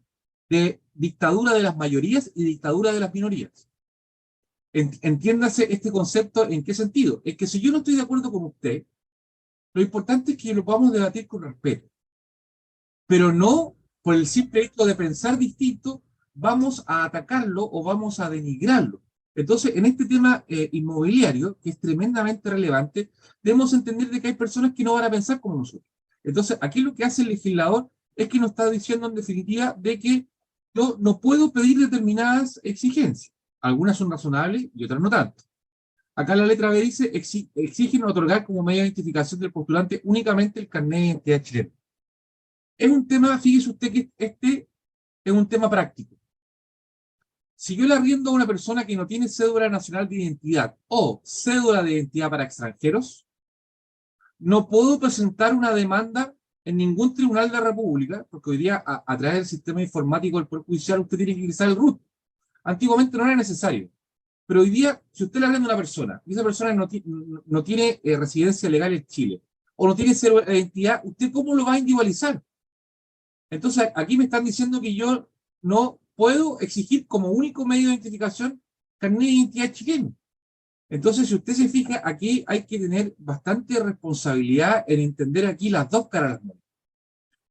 de dictadura de las mayorías y dictadura de las minorías. Entiéndase este concepto en qué sentido. Es que si yo no estoy de acuerdo con usted, lo importante es que lo podamos debatir con respeto. Pero no por el simple hecho de pensar distinto, vamos a atacarlo o vamos a denigrarlo. Entonces, en este tema inmobiliario, que es tremendamente relevante, debemos entender de que hay personas que no van a pensar como nosotros. Entonces, aquí lo que hace el legislador es que nos está diciendo en definitiva de que yo no puedo pedir determinadas exigencias. Algunas son razonables y otras no tanto. Acá la letra B dice, exigen otorgar como medio de identificación del postulante únicamente el carnet de identidad chileno. Es un tema, fíjese usted que este es un tema práctico. Si yo le arriendo a una persona que no tiene cédula nacional de identidad o cédula de identidad para extranjeros, no puedo presentar una demanda en ningún tribunal de la República, porque hoy día a través del sistema informático del Poder Judicial usted tiene que ingresar el RUT. Antiguamente no era necesario. Pero hoy día, si usted le arrienda a una persona, y esa persona no tiene residencia legal en Chile, o no tiene cédula de identidad, ¿usted cómo lo va a individualizar? Entonces, aquí me están diciendo que yo no puedo exigir como único medio de identificación carnet de identidad chileno. Entonces, si usted se fija, aquí hay que tener bastante responsabilidad en entender aquí las dos caras de la moneda.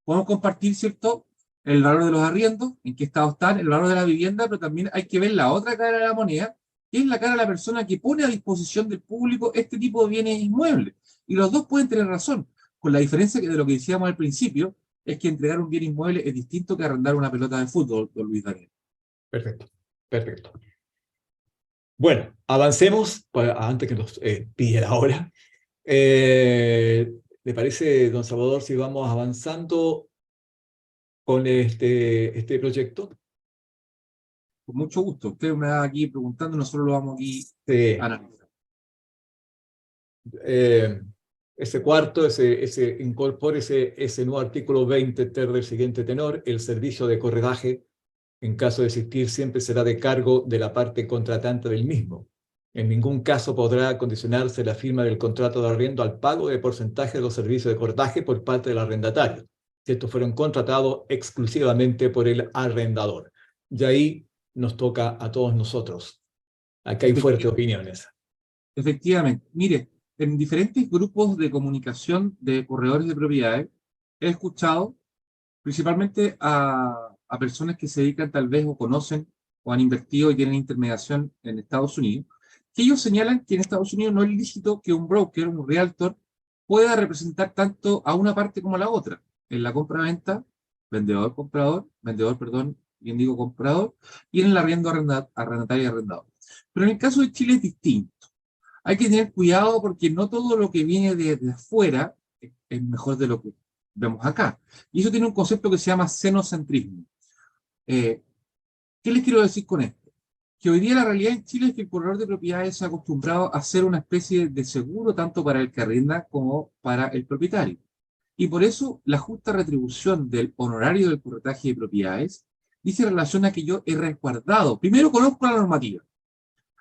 Podemos compartir, ¿cierto?, el valor de los arriendos, en qué estado están, el valor de la vivienda, pero también hay que ver la otra cara de la moneda, que es la cara de la persona que pone a disposición del público este tipo de bienes inmuebles. Y los dos pueden tener razón, con la diferencia de lo que decíamos al principio, es que entregar un bien inmueble es distinto que arrendar una pelota de fútbol, don Luis Daniel. Perfecto, perfecto. Bueno, avancemos, antes que nos pille la hora. ¿Le parece, don Salvador, si vamos avanzando con este proyecto? Con mucho gusto. Usted me va aquí preguntando, nosotros lo vamos aquí a analizar. Ese cuarto, incorpora ese nuevo artículo 20 ter del siguiente tenor: el servicio de corredaje, en caso de existir, siempre será de cargo de la parte contratante del mismo. En ningún caso podrá condicionarse la firma del contrato de arriendo al pago de porcentaje de los servicios de corredaje por parte del arrendatario, si estos fueron contratados exclusivamente por el arrendador. Y ahí nos toca a todos nosotros. Aquí hay fuertes opiniones. Efectivamente. Mire, en diferentes grupos de comunicación de corredores de propiedades, he escuchado principalmente a personas que se dedican tal vez o conocen o han invertido y tienen intermediación en Estados Unidos, que ellos señalan que en Estados Unidos no es lícito que un broker, un realtor, pueda representar tanto a una parte como a la otra. En la compra-venta, vendedor-comprador, bien digo comprador, y en el arriendo arrendatario y arrendador. Pero en el caso de Chile es distinto. Hay que tener cuidado porque no todo lo que viene de afuera es mejor de lo que vemos acá. Y eso tiene un concepto que se llama xenocentrismo. ¿Qué les quiero decir con esto? Que hoy día la realidad en Chile es que el corredor de propiedades se ha acostumbrado a hacer una especie de seguro tanto para el que arrienda como para el propietario. Y por eso la justa retribución del honorario del corretaje de propiedades dice relación a que yo he resguardado. Primero, conozco la normativa.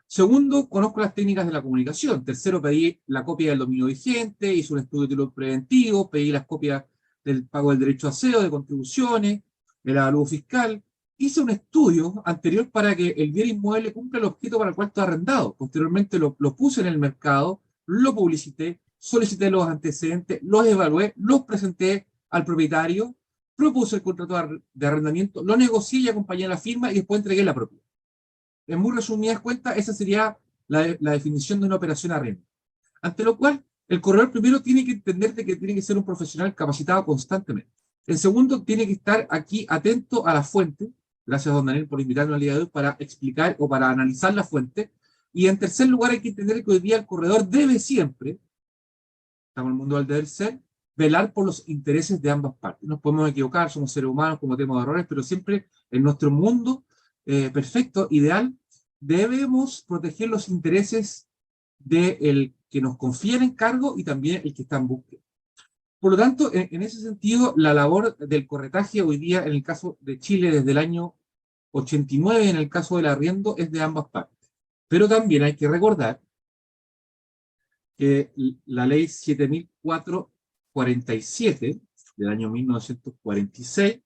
Segundo, conozco las técnicas de la comunicación. Tercero, pedí la copia del dominio vigente, hice un estudio de título preventivo, pedí las copias del pago del derecho a aseo, de contribuciones, del avalúo fiscal. Hice un estudio anterior para que el bien inmueble cumpla el objeto para el cual está arrendado. Posteriormente lo puse en el mercado, lo publicité, solicité los antecedentes, los evalué, los presenté al propietario, propuse el contrato de arrendamiento, lo negocié y acompañé a la firma y después entregué la propiedad. En muy resumidas cuentas, esa sería la definición de una operación arriendo. Ante lo cual, el corredor primero tiene que entender de que tiene que ser un profesional capacitado constantemente. En segundo, tiene que estar aquí atento a la fuente. Gracias, don Daniel, por invitarnos al día de hoy para explicar o para analizar la fuente. Y en tercer lugar, hay que entender que hoy día el corredor debe siempre, estamos en el mundo del deber ser, velar por los intereses de ambas partes. Nos podemos equivocar, somos seres humanos, cometemos errores, pero siempre en nuestro mundo perfecto, ideal, debemos proteger los intereses del que nos confía en encargo y también el que está en búsqueda. Por lo tanto, en ese sentido, la labor del corretaje hoy día, en el caso de Chile, desde el año 89, en el caso del arriendo, es de ambas partes. Pero también hay que recordar que la ley 7447 del año 1946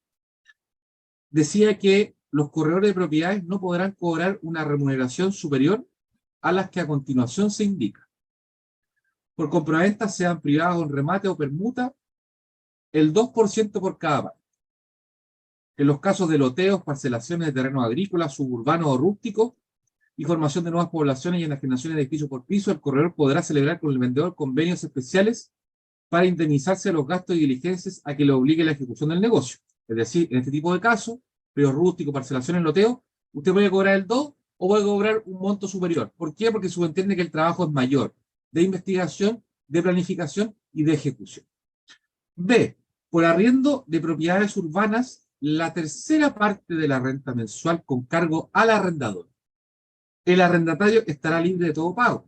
decía que los corredores de propiedades no podrán cobrar una remuneración superior a las que a continuación se indica. Por compraventa, sean privados en remate o permuta, el 2% por cada parte. En los casos de loteos, parcelaciones de terrenos agrícolas, suburbanos o rústicos, y formación de nuevas poblaciones y enajenaciones de edificio por piso, el corredor podrá celebrar con el vendedor convenios especiales para indemnizarse los gastos y diligencias a que le obligue la ejecución del negocio. Es decir, en este tipo de casos, predios rústicos, parcelaciones, loteo, usted puede cobrar el 2 o puede cobrar un monto superior. ¿Por qué? Porque subentiende que el trabajo es mayor, de investigación, de planificación y de ejecución. B. Por arriendo de propiedades urbanas, la tercera parte de la renta mensual con cargo al arrendador. El arrendatario estará libre de todo pago.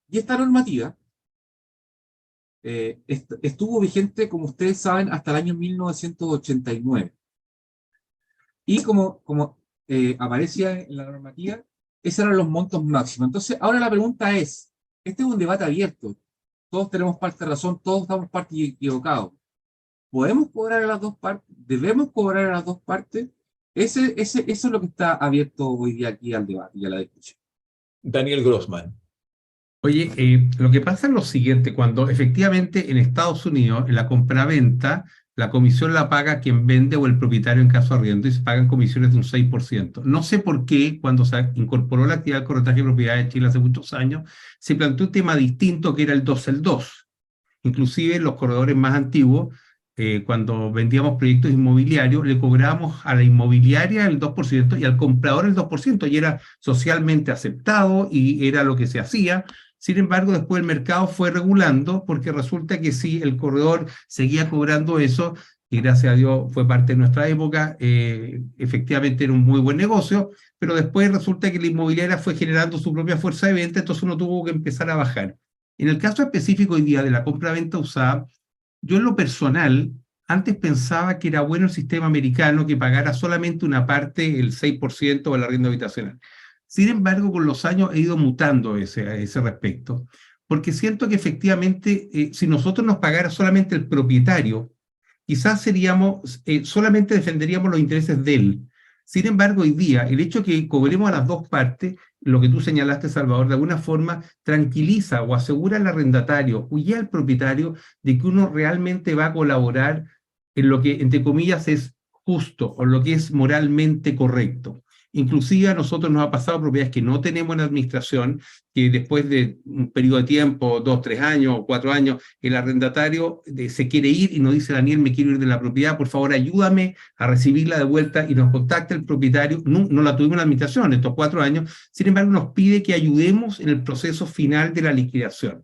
Y esta normativa estuvo vigente, como ustedes saben, hasta el año 1989. Y como aparecía en la normativa, esos eran los montos máximos. Entonces, ahora la pregunta es, este es un debate abierto. Todos tenemos parte de razón, todos estamos parte equivocados. ¿Podemos cobrar a las dos partes? ¿Debemos cobrar a las dos partes? Eso es lo que está abierto hoy día aquí al debate y a la discusión. Daniel Grossman. Oye, lo que pasa es lo siguiente, cuando efectivamente en Estados Unidos, en la compraventa, la comisión la paga quien vende o el propietario en caso de arriendo y se pagan comisiones de un 6%. No sé por qué, cuando se incorporó la actividad de corretaje de propiedades en Chile hace muchos años, se planteó un tema distinto que era el 2. Inclusive los corredores más antiguos, cuando vendíamos proyectos inmobiliarios, le cobrábamos a la inmobiliaria el 2% y al comprador el 2%, y era socialmente aceptado y era lo que se hacía. Sin embargo, después el mercado fue regulando, porque resulta que si el corredor seguía cobrando eso, y gracias a Dios fue parte de nuestra época, efectivamente era un muy buen negocio, pero después resulta que la inmobiliaria fue generando su propia fuerza de venta, entonces uno tuvo que empezar a bajar. En el caso específico hoy día de la compra-venta usada, yo en lo personal, antes pensaba que era bueno el sistema americano que pagara solamente una parte, el 6% del arriendo habitacional. Sin embargo, con los años he ido mutando a ese respecto, porque siento que efectivamente, si nosotros nos pagara solamente el propietario, quizás solamente defenderíamos los intereses de él. Sin embargo, hoy día, el hecho de que cobremos a las dos partes, lo que tú señalaste, Salvador, de alguna forma tranquiliza o asegura al arrendatario o ya al propietario de que uno realmente va a colaborar en lo que, entre comillas, es justo o lo que es moralmente correcto. Inclusive a nosotros nos ha pasado propiedades que no tenemos en administración, que después de un periodo de tiempo, 2, 3 años o 4 años, el arrendatario se quiere ir y nos dice: Daniel, me quiero ir de la propiedad, por favor ayúdame a recibirla de vuelta, y nos contacta el propietario. No la tuvimos en administración estos 4 años, sin embargo nos pide que ayudemos en el proceso final de la liquidación.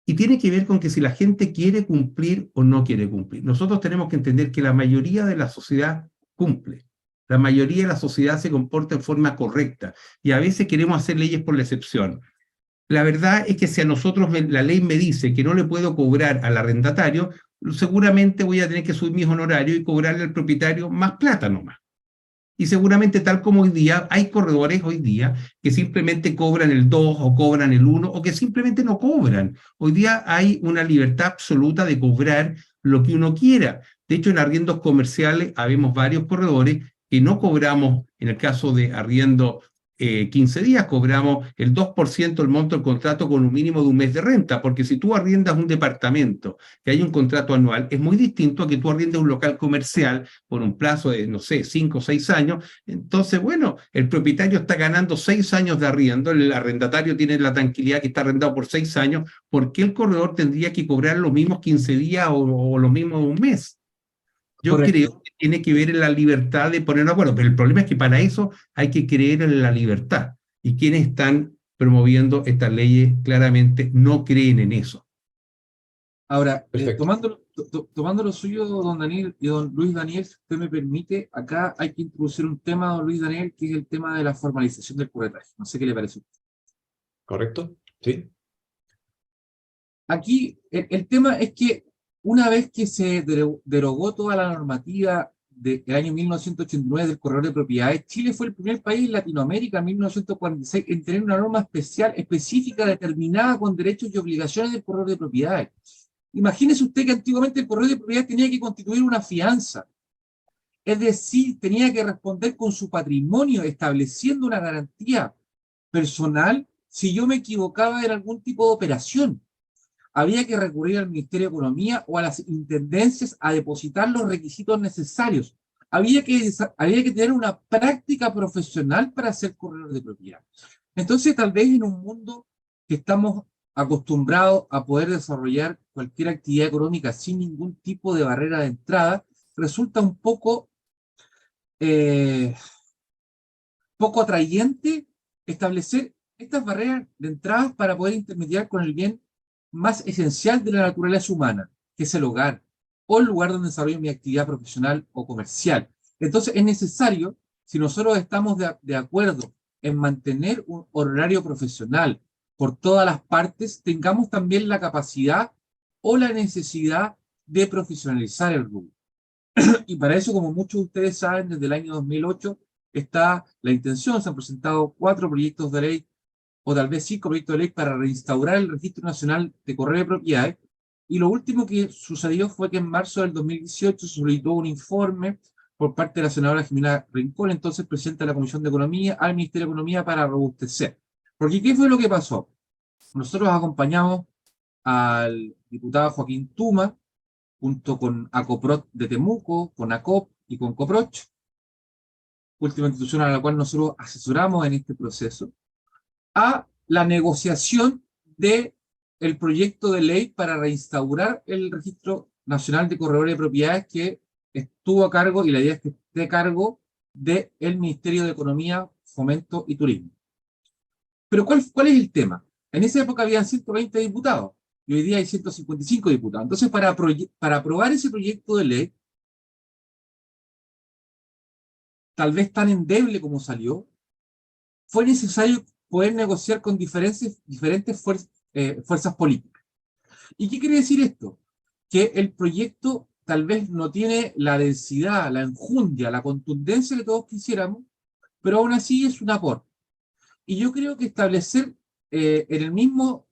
Y tiene que ver con que si la gente quiere cumplir o no quiere cumplir. Nosotros tenemos que entender que la mayoría de la sociedad cumple. La mayoría de la sociedad se comporta en forma correcta y a veces queremos hacer leyes por la excepción. La verdad es que si a nosotros la ley me dice que no le puedo cobrar al arrendatario, seguramente voy a tener que subir mis honorarios y cobrarle al propietario más plata nomás. Y seguramente, tal como hoy día, hay corredores hoy día que simplemente cobran el 2 o cobran el 1 o que simplemente no cobran. Hoy día hay una libertad absoluta de cobrar lo que uno quiera. De hecho, en arriendos comerciales habemos varios corredores que no cobramos, en el caso de arriendo 15 días, cobramos el 2% del monto del contrato con un mínimo de un mes de renta, porque si tú arriendas un departamento que hay un contrato anual, es muy distinto a que tú arriendes un local comercial por un plazo de, no sé, 5 o 6 años. Entonces, bueno, el propietario está ganando 6 años de arriendo, el arrendatario tiene la tranquilidad que está arrendado por 6 años, ¿por qué el corredor tendría que cobrar los mismos 15 días o los mismos un mes? Yo creo que tiene que ver en la libertad de poner de acuerdo, pero el problema es que para eso hay que creer en la libertad. Y quienes están promoviendo estas leyes claramente no creen en eso. Ahora, tomando lo suyo, don Daniel y don Luis Daniel, si usted me permite, acá hay que introducir un tema, don Luis Daniel, que es el tema de la formalización del corretaje. No sé qué le parece a usted. ¿Correcto? Sí. Aquí el tema es que una vez que se derogó toda la normativa del año 1989 del corredor de propiedades, Chile fue el primer país en Latinoamérica en 1946 en tener una norma especial, específica, determinada con derechos y obligaciones del corredor de propiedades. Imagínese usted que antiguamente el corredor de propiedades tenía que constituir una fianza. Es decir, tenía que responder con su patrimonio, estableciendo una garantía personal si yo me equivocaba en algún tipo de operación. Había que recurrir al Ministerio de Economía o a las intendencias a depositar los requisitos necesarios. Había que tener una práctica profesional para ser corredor de propiedad. Entonces, tal vez en un mundo que estamos acostumbrados a poder desarrollar cualquier actividad económica sin ningún tipo de barrera de entrada, resulta un poco atrayente establecer estas barreras de entrada para poder intermediar con el bien más esencial de la naturaleza humana, que es el hogar, o el lugar donde desarrollo mi actividad profesional o comercial. Entonces es necesario, si nosotros estamos de acuerdo en mantener un horario profesional por todas las partes, tengamos también la capacidad o la necesidad de profesionalizar el rubro. Y para eso, como muchos de ustedes saben, desde el año 2008 está la intención, se han presentado 4 proyectos de ley, o tal vez 5 proyectos de ley para reinstaurar el Registro Nacional de Correo de Propiedades, y lo último que sucedió fue que en marzo del 2018 se solicitó un informe por parte de la senadora Jimena Rincón, entonces presidenta de la Comisión de Economía, al Ministerio de Economía para robustecer. Porque ¿qué fue lo que pasó? Nosotros acompañamos al diputado Joaquín Tuma, junto con ACOPROT de Temuco, con ACOP y con COPROCH, última institución a la cual nosotros asesoramos en este proceso, a la negociación del proyecto de ley para reinstaurar el Registro Nacional de Corredores de Propiedades que estuvo a cargo, y la idea es que esté a cargo, del Ministerio de Economía, Fomento y Turismo. Pero ¿cuál es el tema? En esa época habían 120 diputados, y hoy día hay 155 diputados. Entonces, para aprobar ese proyecto de ley, tal vez tan endeble como salió, fue necesario poder negociar con diferentes fuerzas políticas. ¿Y qué quiere decir esto? Que el proyecto tal vez no tiene la densidad, la enjundia, la contundencia que todos quisiéramos, pero aún así es un aporte. Y yo creo que establecer en el mismo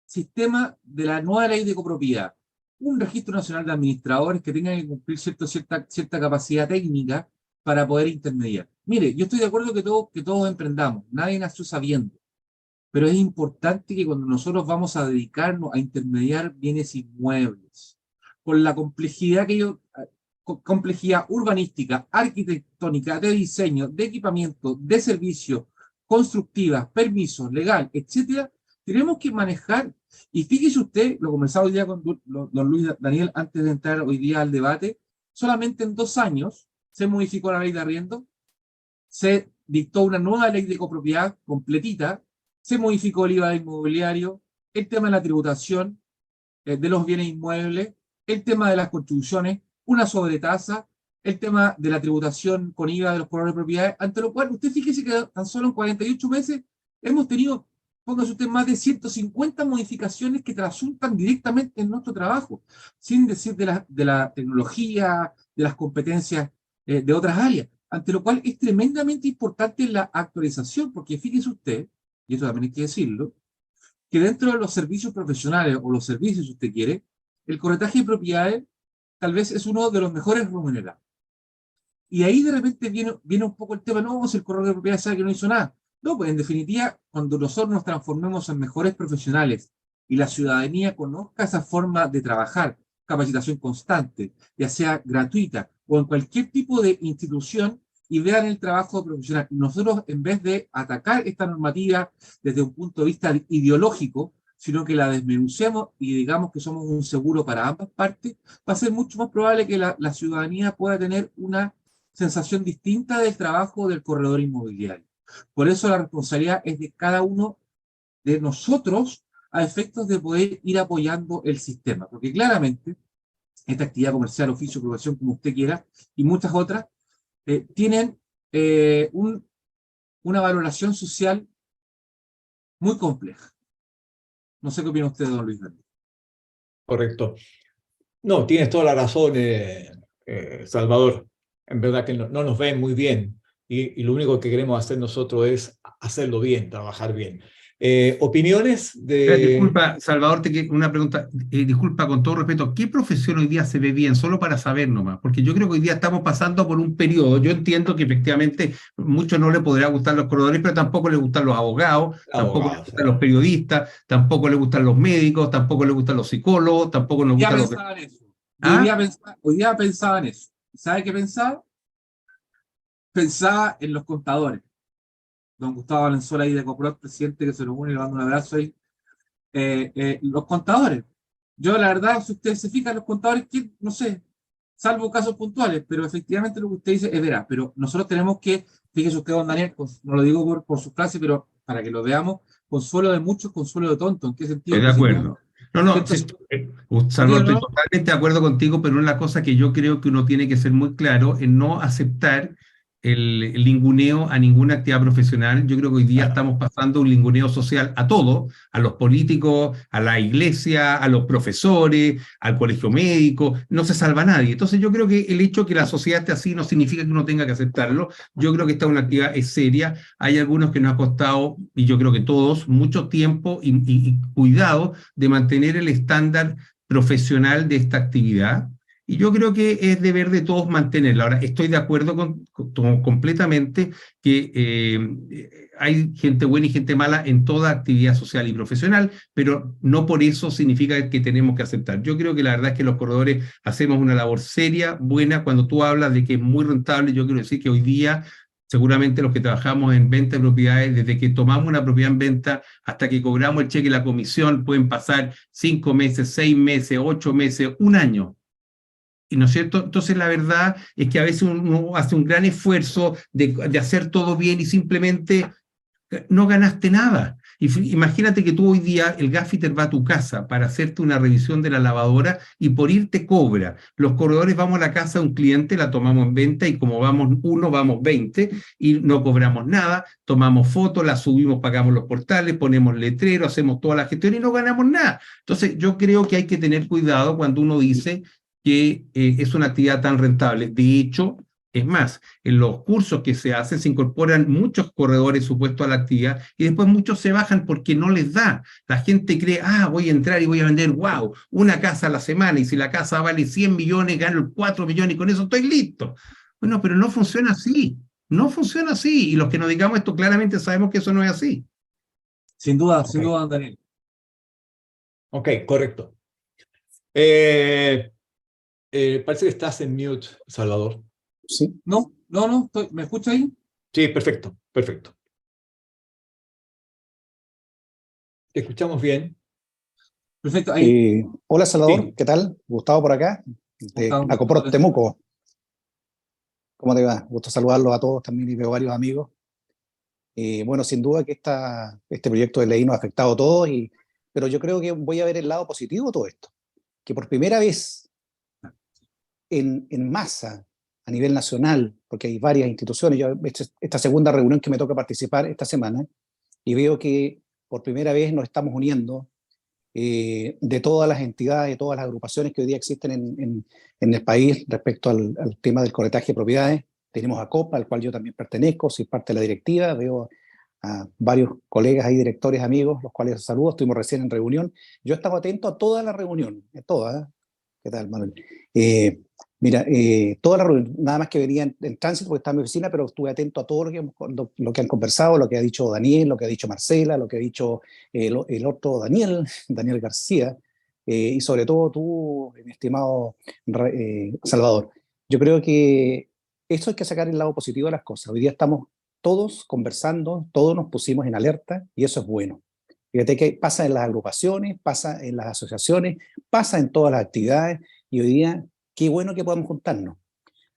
sistema de la nueva ley de copropiedad un registro nacional de administradores que tenga que cumplir cierta capacidad técnica para poder intermediar. Mire, yo estoy de acuerdo que todos emprendamos, nadie nació sabiendo, pero es importante que cuando nosotros vamos a dedicarnos a intermediar bienes inmuebles, con la complejidad complejidad urbanística, arquitectónica, de diseño, de equipamiento, de servicio, constructiva, permisos, legal, etcétera, tenemos que manejar, y fíjese usted, lo conversaba hoy día con don Luis Daniel antes de entrar hoy día al debate, solamente en 2 años se modificó la ley de arriendo, se dictó una nueva ley de copropiedad completita, se modificó el IVA inmobiliario, el tema de la tributación de los bienes inmuebles, el tema de las contribuciones, una sobretasa, el tema de la tributación con IVA de los corredores de propiedades, ante lo cual usted fíjese que tan solo en 48 meses hemos tenido, póngase usted, más de 150 modificaciones que trasuntan directamente en nuestro trabajo, sin decir de la tecnología, de las competencias de otras áreas, ante lo cual es tremendamente importante la actualización, porque fíjese usted, y esto también hay que decirlo, que dentro de los servicios profesionales, o los servicios si usted quiere, el corretaje de propiedades tal vez es uno de los mejores remunerados. Y ahí de repente viene un poco el tema, no, si el corredor de propiedades sabe que no hizo nada. No, pues en definitiva, cuando nosotros nos transformemos en mejores profesionales y la ciudadanía conozca esa forma de trabajar, capacitación constante, ya sea gratuita o en cualquier tipo de institución, y vean el trabajo profesional. Nosotros, en vez de atacar esta normativa desde un punto de vista ideológico, sino que la desmenucemos y digamos que somos un seguro para ambas partes, va a ser mucho más probable que la ciudadanía pueda tener una sensación distinta del trabajo del corredor inmobiliario. Por eso la responsabilidad es de cada uno de nosotros a efectos de poder ir apoyando el sistema, porque claramente esta actividad comercial, oficio, profesión, como usted quiera, y muchas otras, tienen una valoración social muy compleja. No sé qué opina usted, don Luis Daniel. Correcto. No, tienes toda la razón, Salvador. En verdad que no nos ven muy bien y lo único que queremos hacer nosotros es hacerlo bien, trabajar bien. ¿Opiniones de...? Disculpa, Salvador, una pregunta. Disculpa, con todo respeto, ¿qué profesión hoy día se ve bien? Solo para saber nomás, porque yo creo que hoy día estamos pasando por un periodo. Yo entiendo que efectivamente muchos no les podrá gustar los corredores, pero tampoco les gustan los abogados, tampoco les Abogados. gustan los periodistas, tampoco les gustan los médicos, tampoco les gustan los psicólogos, tampoco les Hoy día gustan los... pensaba en eso. ¿Ah? Hoy día pensaba en eso. ¿Sabe qué pensaba? Pensaba en los contadores. Don Gustavo Valenzuela ahí de Coprot, presidente, que se nos une, le mando un abrazo ahí. Los contadores. Yo, la verdad, si ustedes se fijan, los contadores, no sé, salvo casos puntuales, pero efectivamente lo que usted dice es veraz. Pero nosotros tenemos que, fíjese usted, don Daniel, no lo digo por su clase, pero para que lo veamos, consuelo de muchos, consuelo de tontos. ¿En qué sentido? Estoy de Que si tú acuerdo. No, sí, sientas Salvador, estoy ¿no? totalmente de acuerdo contigo, pero una cosa que yo creo que uno tiene que ser muy claro en no aceptar el linguneo a ninguna actividad profesional. Yo creo que hoy día Claro. estamos pasando un linguneo social a todo, a los políticos, a la iglesia, a los profesores, al colegio médico, no se salva a nadie. Entonces yo creo que el hecho de que la sociedad esté así no significa que uno tenga que aceptarlo. Yo creo que esta es una actividad es seria. Hay algunos que nos ha costado, y yo creo que todos, mucho tiempo y cuidado de mantener el estándar profesional de esta actividad. Y yo creo que es deber de todos mantenerla. Ahora, estoy de acuerdo completamente que hay gente buena y gente mala en toda actividad social y profesional, pero no por eso significa que tenemos que aceptar. Yo creo que la verdad es que los corredores hacemos una labor seria, buena. Cuando tú hablas de que es muy rentable, yo quiero decir que hoy día seguramente los que trabajamos en venta de propiedades, desde que tomamos una propiedad en venta hasta que cobramos el cheque y la comisión, pueden pasar 5 meses, 6 meses, 8 meses, un año. ¿Y no es cierto? Entonces la verdad es que a veces uno hace un gran esfuerzo de hacer todo bien y simplemente no ganaste nada. Imagínate que tú hoy día, el gaffiter va a tu casa para hacerte una revisión de la lavadora y por ir te cobra. Los corredores vamos a la casa de un cliente, la tomamos en venta y como vamos uno, vamos 20 y no cobramos nada, tomamos fotos, la subimos, pagamos los portales, ponemos letrero, hacemos toda la gestión y no ganamos nada. Entonces yo creo que hay que tener cuidado cuando uno dice que es una actividad tan rentable. De hecho, es más, en los cursos que se hacen se incorporan muchos corredores supuestos a la actividad y después muchos se bajan porque no les da. La gente cree, voy a entrar y voy a vender, wow, una casa a la semana y si la casa vale 100 millones, gano 4 millones y con eso estoy listo. Bueno, pero no funciona así. No funciona así. Y los que nos digamos esto claramente sabemos que eso no es así. Sin duda, Ok. sin duda, don Daniel. Ok, correcto. Parece que estás en mute, Salvador. Sí. No, ¿me escucha ahí? Sí, perfecto, perfecto. Te escuchamos bien. Perfecto, ahí. Hola Salvador, Sí. ¿qué tal? Gustavo por acá, de Gustavo, Acoprot Temuco. ¿Cómo te va? Gusto saludarlos a todos también y veo varios amigos. Bueno, sin duda que este proyecto de ley nos ha afectado a todos, pero yo creo que voy a ver el lado positivo de todo esto. Que por primera vez en masa, a nivel nacional, porque hay varias instituciones, yo esta segunda reunión que me toca participar esta semana, y veo que por primera vez nos estamos uniendo de todas las entidades, de todas las agrupaciones que hoy día existen en el país respecto al tema del corretaje de propiedades. Tenemos a COP, al cual yo también pertenezco, soy parte de la directiva, veo a varios colegas ahí, directores, amigos, los cuales saludo, estuvimos recién en reunión. Yo estaba atento a toda la reunión, a todas. ¿Qué tal, Manuel? Mira, toda la reunión, nada más que venía en tránsito porque estaba en mi oficina, pero estuve atento a todo lo que han conversado, lo que ha dicho Daniel, lo que ha dicho Marcela, lo que ha dicho el otro Daniel García, y sobre todo tú, mi estimado Salvador. Yo creo que eso hay que sacar el lado positivo de las cosas. Hoy día estamos todos conversando, todos nos pusimos en alerta y eso es bueno. Fíjate que pasa en las agrupaciones, pasa en las asociaciones, pasa en todas las actividades y hoy día qué bueno que podamos juntarnos.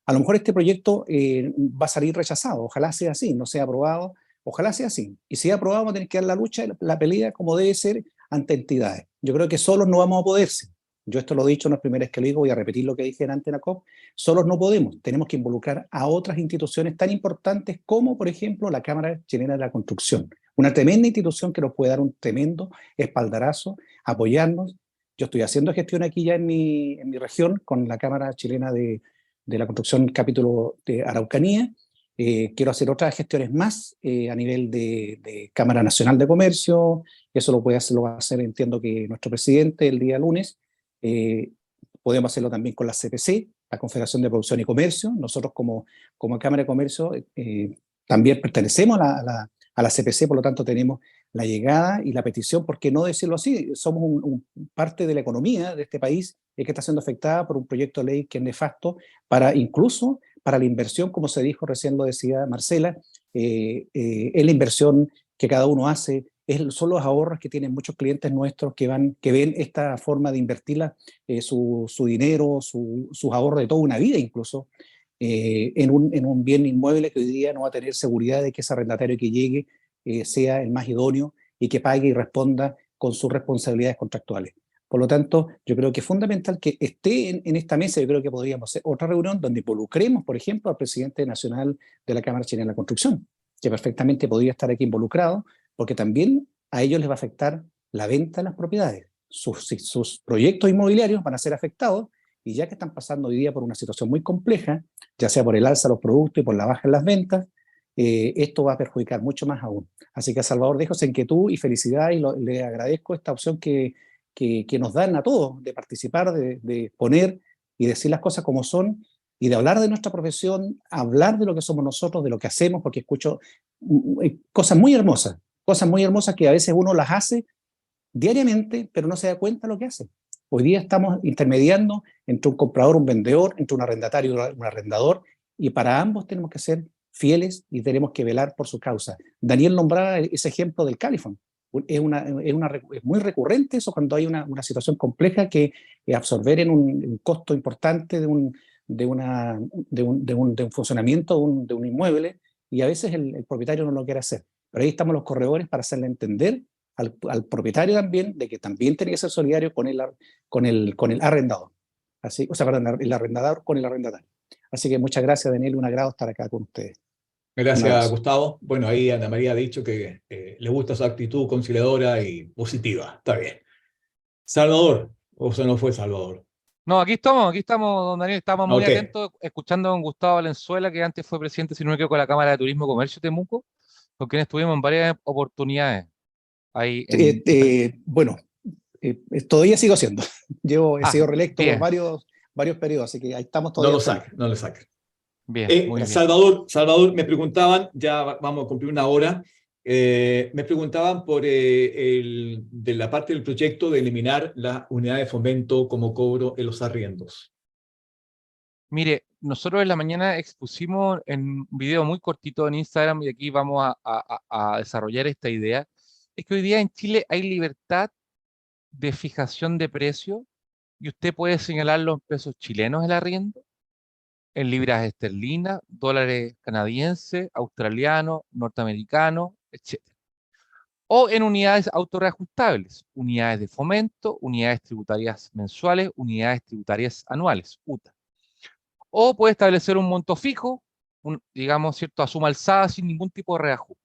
A lo mejor este proyecto va a salir rechazado, ojalá sea así, no sea aprobado, ojalá sea así. Y si es aprobado vamos a tener que dar la lucha, la pelea como debe ser ante entidades. Yo creo que solos no vamos a poderse. Yo esto lo he dicho, no es primera vez que lo digo, voy a repetir lo que dije antes en la COP, solos no podemos, tenemos que involucrar a otras instituciones tan importantes como, por ejemplo, la Cámara Chilena de la Construcción, una tremenda institución que nos puede dar un tremendo espaldarazo, apoyarnos. Yo estoy haciendo gestión aquí ya en mi región con la Cámara Chilena de la Construcción capítulo de Araucanía. Quiero hacer otras gestiones más a nivel de Cámara Nacional de Comercio. Eso lo va a hacer, entiendo que nuestro presidente el día lunes. Podemos hacerlo también con la CPC, la Confederación de Producción y Comercio. Nosotros como Cámara de Comercio también pertenecemos a la CPC, por lo tanto tenemos la llegada y la petición, ¿por qué no decirlo así? Somos parte de la economía de este país que está siendo afectada por un proyecto de ley que es nefasto incluso para la inversión, como se dijo, recién lo decía Marcela, es la inversión que cada uno hace, son los ahorros que tienen muchos clientes nuestros que ven esta forma de invertir su dinero, sus ahorros de toda una vida incluso, en un bien inmueble que hoy día no va a tener seguridad de que ese arrendatario que llegue sea el más idóneo y que pague y responda con sus responsabilidades contractuales. Por lo tanto, yo creo que es fundamental que esté en esta mesa. Yo creo que podríamos hacer otra reunión donde involucremos, por ejemplo, al presidente nacional de la Cámara Chilena de la Construcción, que perfectamente podría estar aquí involucrado, porque también a ellos les va a afectar la venta de las propiedades. Sus proyectos inmobiliarios van a ser afectados, y ya que están pasando hoy día por una situación muy compleja, ya sea por el alza de los productos y por la baja en las ventas, esto va a perjudicar mucho más aún. Así que a Salvador dejo esa inquietud y felicidad, y le agradezco esta opción que nos dan a todos de participar, de poner y decir las cosas como son, y de hablar de nuestra profesión, hablar de lo que somos nosotros, de lo que hacemos, porque escucho cosas muy hermosas que a veces uno las hace diariamente, pero no se da cuenta de lo que hace. Hoy día estamos intermediando entre un comprador, un vendedor, entre un arrendatario y un arrendador, y para ambos tenemos que ser fieles y tenemos que velar por su causa. Daniel nombraba ese ejemplo del Califón. Es muy recurrente eso cuando hay una situación compleja, que absorber en un costo importante de un funcionamiento de un inmueble, y a veces el propietario no lo quiere hacer. Pero ahí estamos los corredores para hacerle entender al propietario también de que también tiene que ser solidario con el arrendador. Así, o sea, perdón, el arrendador con el arrendatario. Así que muchas gracias, Daniel, un agrado estar acá con ustedes. Gracias, Gustavo. Bueno, ahí Ana María ha dicho que le gusta su actitud conciliadora y positiva. Está bien. Salvador, o sea, no fue Salvador. No, aquí estamos, don Daniel, estamos muy Ok. atentos escuchando a don Gustavo Valenzuela, que antes fue presidente, si no me equivoco, de la Cámara de Turismo y Comercio de Temuco, con quien estuvimos en varias oportunidades. Ahí Bueno, todavía sigo siendo. He sido reelecto por bien, varios periodos, así que ahí estamos No todavía. lo saques, no lo saques. bien, muy bien. Salvador, me preguntaban, ya vamos a cumplir una hora, me preguntaban de la parte del proyecto de eliminar la unidad de fomento como cobro en los arriendos. Mire, nosotros en la mañana expusimos en un video muy cortito en Instagram, y aquí vamos a desarrollar esta idea. Es que hoy día en Chile hay libertad de fijación de precio, y usted puede señalar los pesos chilenos el arriendo, en libras esterlinas, dólares canadienses, australianos, norteamericanos, etc. O en unidades autorreajustables, unidades de fomento, unidades tributarias mensuales, unidades tributarias anuales, UTA. O puede establecer un monto fijo, digamos, cierto, a suma alzada sin ningún tipo de reajuste.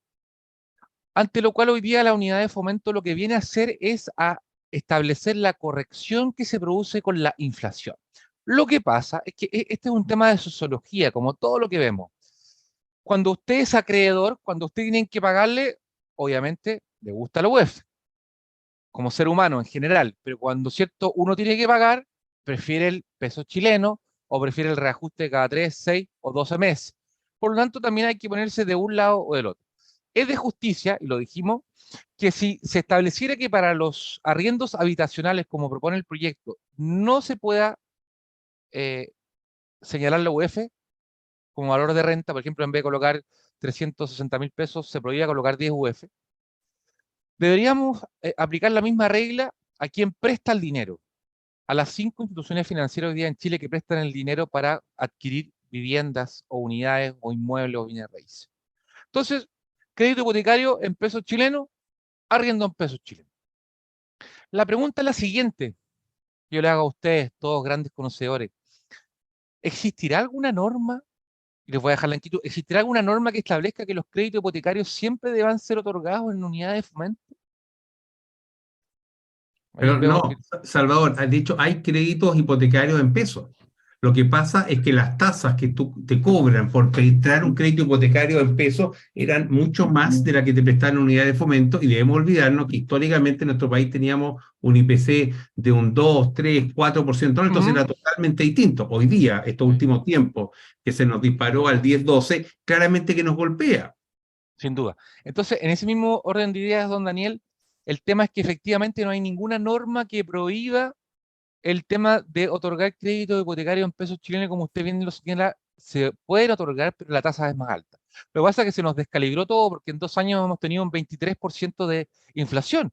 Ante lo cual hoy día la unidad de fomento lo que viene a hacer es a establecer la corrección que se produce con la inflación. Lo que pasa es que este es un tema de sociología, como todo lo que vemos. Cuando usted es acreedor, cuando usted tiene que pagarle, obviamente le gusta la UEF, como ser humano en general, pero cuando cierto uno tiene que pagar, prefiere el peso chileno o prefiere el reajuste cada 3, 6 o 12 meses. Por lo tanto, también hay que ponerse de un lado o del otro. Es de justicia, y lo dijimos, que si se estableciera que para los arriendos habitacionales, como propone el proyecto, no se pueda señalar la UF como valor de renta, por ejemplo, en vez de colocar 360.000 pesos, se prohíba colocar 10 UF, deberíamos aplicar la misma regla a quien presta el dinero, a las 5 instituciones financieras hoy día en Chile que prestan el dinero para adquirir viviendas o unidades o inmuebles o bienes raíces. Entonces, crédito hipotecario en pesos chilenos, arriendo en pesos chilenos. La pregunta es la siguiente, yo le hago a ustedes, todos grandes conocedores. ¿Existirá alguna norma? Y les voy a dejar la inquietud. ¿Existirá alguna norma que establezca que los créditos hipotecarios siempre deban ser otorgados en unidades de fomento? Ahí Pero veo no, que Salvador, has dicho, hay créditos hipotecarios en pesos. Lo que pasa es que las tasas que te cobran por prestar un crédito hipotecario en pesos eran mucho más de la que te prestaban unidades de fomento, y debemos olvidarnos que históricamente en nuestro país teníamos un IPC de un 2, 3, 4%, entonces Ujú. era totalmente distinto. Hoy día, estos últimos tiempos, que se nos disparó al 10, 12, claramente que nos golpea. Sin duda. Entonces, en ese mismo orden de ideas, don Daniel, el tema es que efectivamente no hay ninguna norma que prohíba el tema de otorgar crédito hipotecario en pesos chilenos, como usted bien lo señala, se pueden otorgar, pero la tasa es más alta. Lo que pasa es que se nos descalibró todo porque en 2 años hemos tenido un 23% de inflación.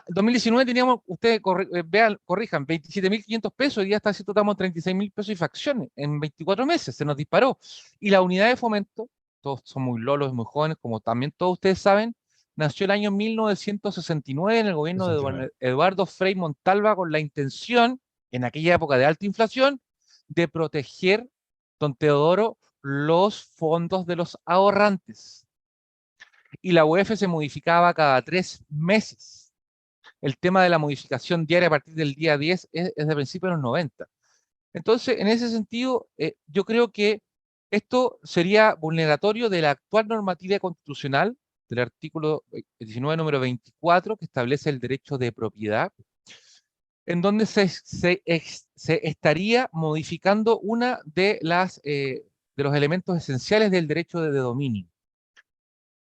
2019 teníamos, ustedes vean, corrijan, 27.500 pesos y ya está, estamos en 36.000 pesos y fracciones en 24 meses, se nos disparó. Y la unidad de fomento, todos son muy lolos, muy jóvenes, como también todos ustedes saben, nació el año 1969 en el gobierno de 69. Eduardo Frei Montalva con la intención, en aquella época de alta inflación, de proteger, don Teodoro, los fondos de los ahorrantes. Y la UEF se modificaba cada 3 meses. El tema de la modificación diaria a partir del día 10 es de principios de los 90. Entonces, en ese sentido, yo creo que esto sería vulneratorio de la actual normativa constitucional, del artículo 19, número 24, que establece el derecho de propiedad, en donde se estaría modificando una de los elementos esenciales del derecho de dominio.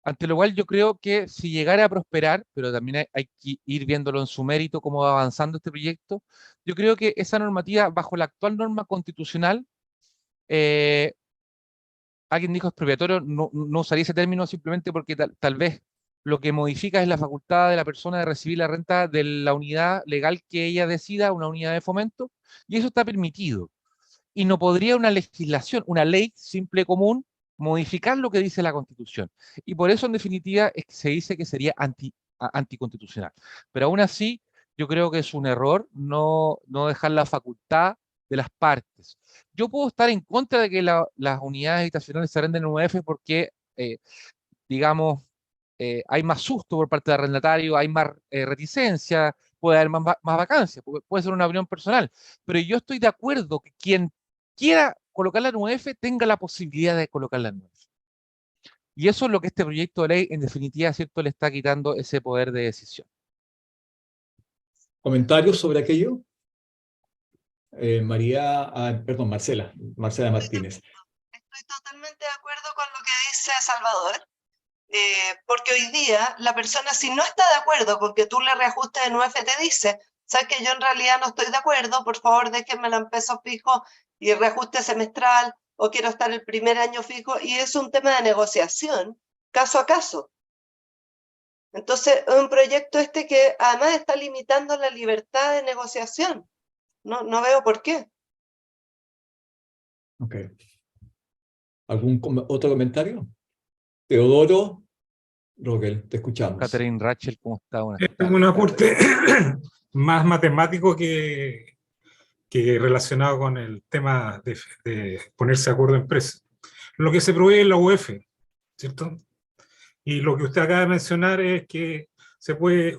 Ante lo cual yo creo que si llegara a prosperar, pero también hay que ir viéndolo en su mérito, cómo va avanzando este proyecto, yo creo que esa normativa, bajo la actual norma constitucional, eh, alguien dijo expropiatorio, no usaría ese término simplemente porque tal vez lo que modifica es la facultad de la persona de recibir la renta de la unidad legal que ella decida, una unidad de fomento, y eso está permitido. Y no podría una legislación, una ley simple común, modificar lo que dice la Constitución. Y por eso, en definitiva, es que se dice que sería anticonstitucional. Pero aún así, yo creo que es un error no dejar la facultad de las partes. Yo puedo estar en contra de que las unidades habitacionales se arrenden en UF porque, digamos, hay más susto por parte del arrendatario, hay más reticencia, puede haber más vacancias, puede ser una opinión personal. Pero yo estoy de acuerdo que quien quiera colocarla en UF tenga la posibilidad de colocarla en UF. Y eso es lo que este proyecto de ley, en definitiva, ¿cierto?, le está quitando ese poder de decisión. ¿Comentarios sobre aquello? Perdón, Marcela Martínez. Estoy totalmente de acuerdo con lo que dice Salvador, porque hoy día la persona, si no está de acuerdo con que tú le reajustes en UF, te dice, ¿sabes que yo en realidad no estoy de acuerdo? Por favor, déjenmelo en pesos fijos y reajuste semestral, o quiero estar el primer año fijo, y es un tema de negociación, caso a caso. Entonces, es un proyecto que además está limitando la libertad de negociación. No veo por qué. Ok. ¿Algún otro comentario? Teodoro Rogel, te escuchamos. Catherine Rachel, ¿cómo está? Buenas Es tardes. un aporte más matemático que relacionado con el tema de ponerse de acuerdo en precio. Lo que se provee es la UF, ¿cierto? Y lo que usted acaba de mencionar es que se puede,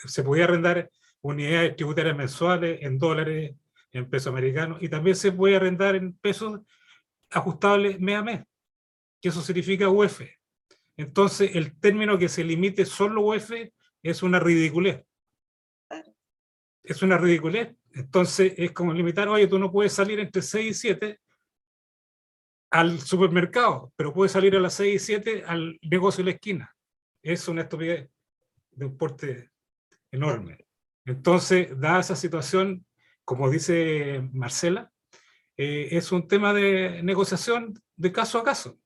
se puede arrendar unidades tributarias mensuales en dólares, en pesos americanos, y también se puede arrendar en pesos ajustables mes a mes, que eso significa UF. Entonces, el término que se limite solo UF es una ridiculez. Es una ridiculez. Entonces, es como limitar, oye, tú no puedes salir entre 6 y 7 al supermercado, pero puedes salir a las 6 y 7 al negocio de la esquina. Es una estupidez de un porte enorme. Entonces, dada esa situación, como dice Marcela, es un tema de negociación de caso a caso,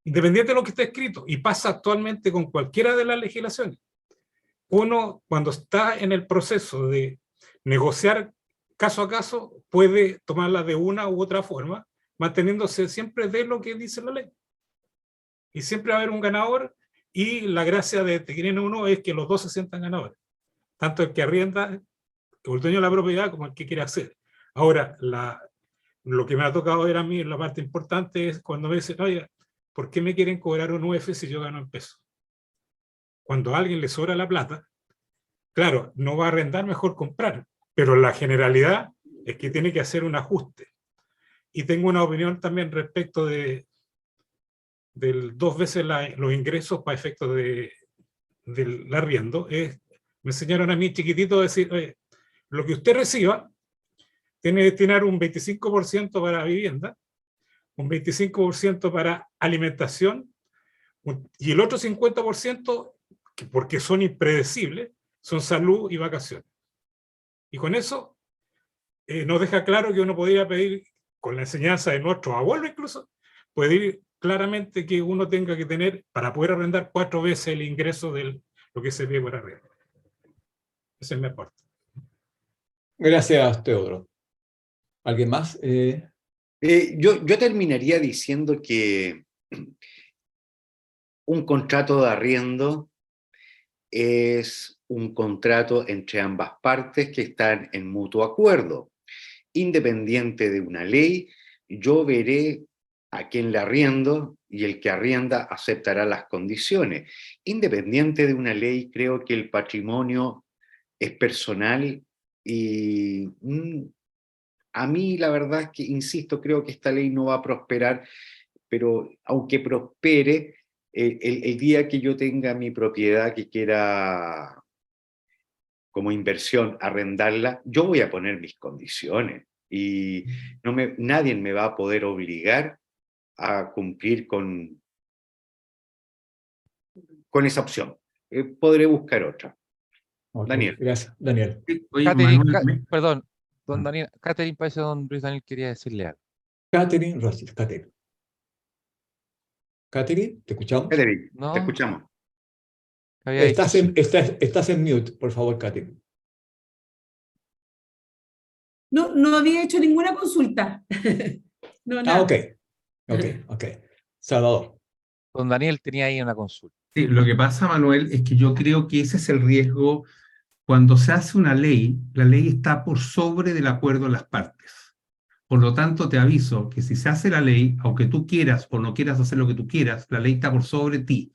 independiente de lo que esté escrito, y pasa actualmente con cualquiera de las legislaciones. Uno, cuando está en el proceso de negociar caso a caso, puede tomarla de una u otra forma, manteniéndose siempre de lo que dice la ley. Y siempre va a haber un ganador, y la gracia de Tequireno 1 es que los dos se sientan ganadores. Tanto el que arrienda, el dueño de la propiedad, como el que quiere hacer. Ahora, lo que me ha tocado ver a mí, la parte importante, es cuando me dicen, oye, ¿por qué me quieren cobrar un UF si yo gano en pesos? Cuando a alguien le sobra la plata, claro, no va a arrendar, mejor comprar, pero la generalidad es que tiene que hacer un ajuste. Y tengo una opinión también respecto de 2 veces los ingresos para efectos del arriendo. Me enseñaron a mí chiquitito a decir, oye, lo que usted reciba tiene que destinar un 25% para vivienda, un 25% para alimentación, y el otro 50%, porque son impredecibles, son salud y vacaciones. Y con eso nos deja claro que uno podría pedir, con la enseñanza de nuestros abuelos incluso, pedir claramente que uno tenga que tener, para poder arrendar, 4 veces el ingreso de lo que se ve por arriendo. Ese es mi aporte. Gracias, Teodoro. ¿Alguien más? Yo terminaría diciendo que un contrato de arriendo es un contrato entre ambas partes que están en mutuo acuerdo. Independiente de una ley, yo veré a quién le arriendo y el que arrienda aceptará las condiciones. Independiente de una ley, creo que el patrimonio es personal y a mí la verdad es que, insisto, creo que esta ley no va a prosperar, pero aunque prospere, el día que yo tenga mi propiedad que quiera como inversión arrendarla, yo voy a poner mis condiciones y nadie me va a poder obligar a cumplir con esa opción. Podré buscar otra. Ok, Daniel. gracias, Daniel. Oye, Catherine, Manuel, perdón, don Daniel, Catherine, parece que don Luis Daniel quería decirle algo. Catherine Rossi, Catherine. Catherine, ¿te escuchamos? Federico, ¿No? te escuchamos. Había dicho sí. Estás en mute, por favor, Catherine. No había hecho ninguna consulta. No, nada. Ok. Salvador. Don Daniel tenía ahí una consulta. sí, lo que pasa, Manuel, es que yo creo que ese es el riesgo cuando se hace una ley. La ley está por sobre del acuerdo de las partes. Por lo tanto, te aviso que si se hace la ley, aunque tú quieras o no quieras hacer lo que tú quieras, la ley está por sobre ti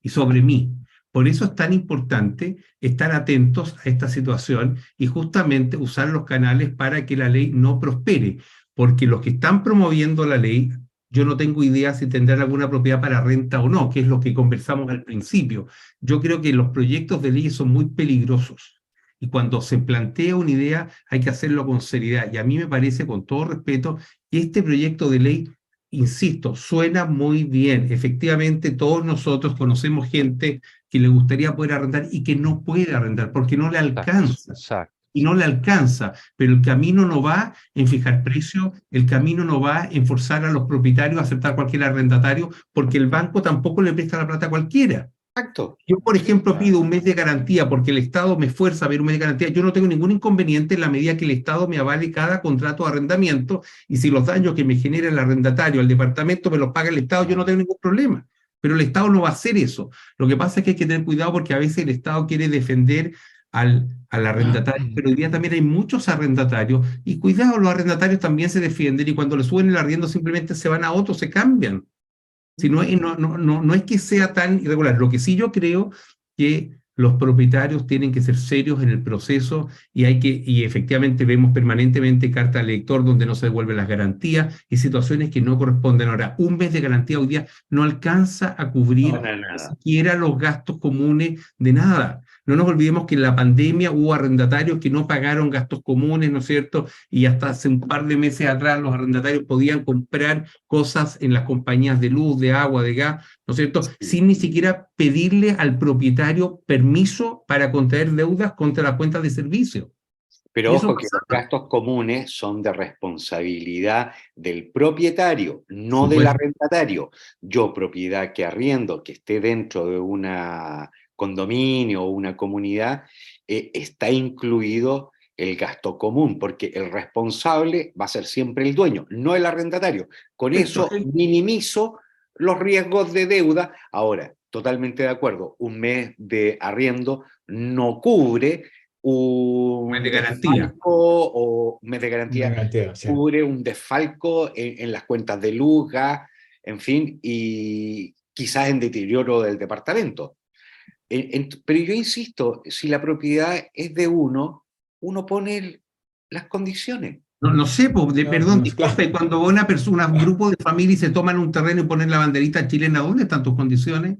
y sobre mí. Por eso es tan importante estar atentos a esta situación y justamente usar los canales para que la ley no prospere, porque los que están promoviendo la ley, yo no tengo idea si tendrán alguna propiedad para renta o no, que es lo que conversamos al principio. Yo creo que los proyectos de ley son muy peligrosos y cuando se plantea una idea hay que hacerlo con seriedad. Y a mí me parece, con todo respeto, que este proyecto de ley, insisto, suena muy bien. Efectivamente, todos nosotros conocemos gente que le gustaría poder arrendar y que no puede arrendar porque no le alcanza. Exacto. Y no le alcanza, pero el camino no va en fijar precio, el camino no va en forzar a los propietarios a aceptar cualquier arrendatario, porque el banco tampoco le presta la plata a cualquiera. Exacto. Yo, por ejemplo, pido un mes de garantía porque el Estado me fuerza a ver un mes de garantía. Yo no tengo ningún inconveniente en la medida que el Estado me avale cada contrato de arrendamiento y si los daños que me genera el arrendatario al departamento me los paga el Estado, yo no tengo ningún problema. Pero el Estado no va a hacer eso. Lo que pasa es que hay que tener cuidado porque a veces el Estado quiere defender al arrendatario, pero hoy día también hay muchos arrendatarios y cuidado, los arrendatarios también se defienden y cuando le suben el arriendo simplemente se van a otros, se cambian. Si no es que sea tan irregular. Lo que sí yo creo que los propietarios tienen que ser serios en el proceso y efectivamente vemos permanentemente carta al lector donde no se devuelven las garantías y situaciones que no corresponden. Ahora, un mes de garantía hoy día no alcanza a cubrir ni siquiera los gastos comunes de nada. No nos olvidemos que en la pandemia hubo arrendatarios que no pagaron gastos comunes, ¿no es cierto? Y hasta hace un par de meses atrás los arrendatarios podían comprar cosas en las compañías de luz, de agua, de gas, ¿no es cierto? Sin ni siquiera pedirle al propietario permiso para contraer deudas contra las cuentas de servicio. Pero ojo que los gastos comunes son de responsabilidad del propietario, no del arrendatario. Yo, propiedad que arriendo, que esté dentro de una condominio o una comunidad, está incluido el gasto común, porque el responsable va a ser siempre el dueño, no el arrendatario. Con eso minimizo los riesgos de deuda. Ahora, totalmente de acuerdo, un mes de arriendo no cubre un mes de garantía o mes de garantía cubre un desfalco en las cuentas de luz, gas, en fin, y quizás en deterioro del departamento. Pero yo insisto, si la propiedad es de uno, uno pone las condiciones. No sé, perdón, no, disculpe, cuando una persona, un grupo de familia se toman un terreno y ponen la banderita chilena, ¿dónde están tus condiciones?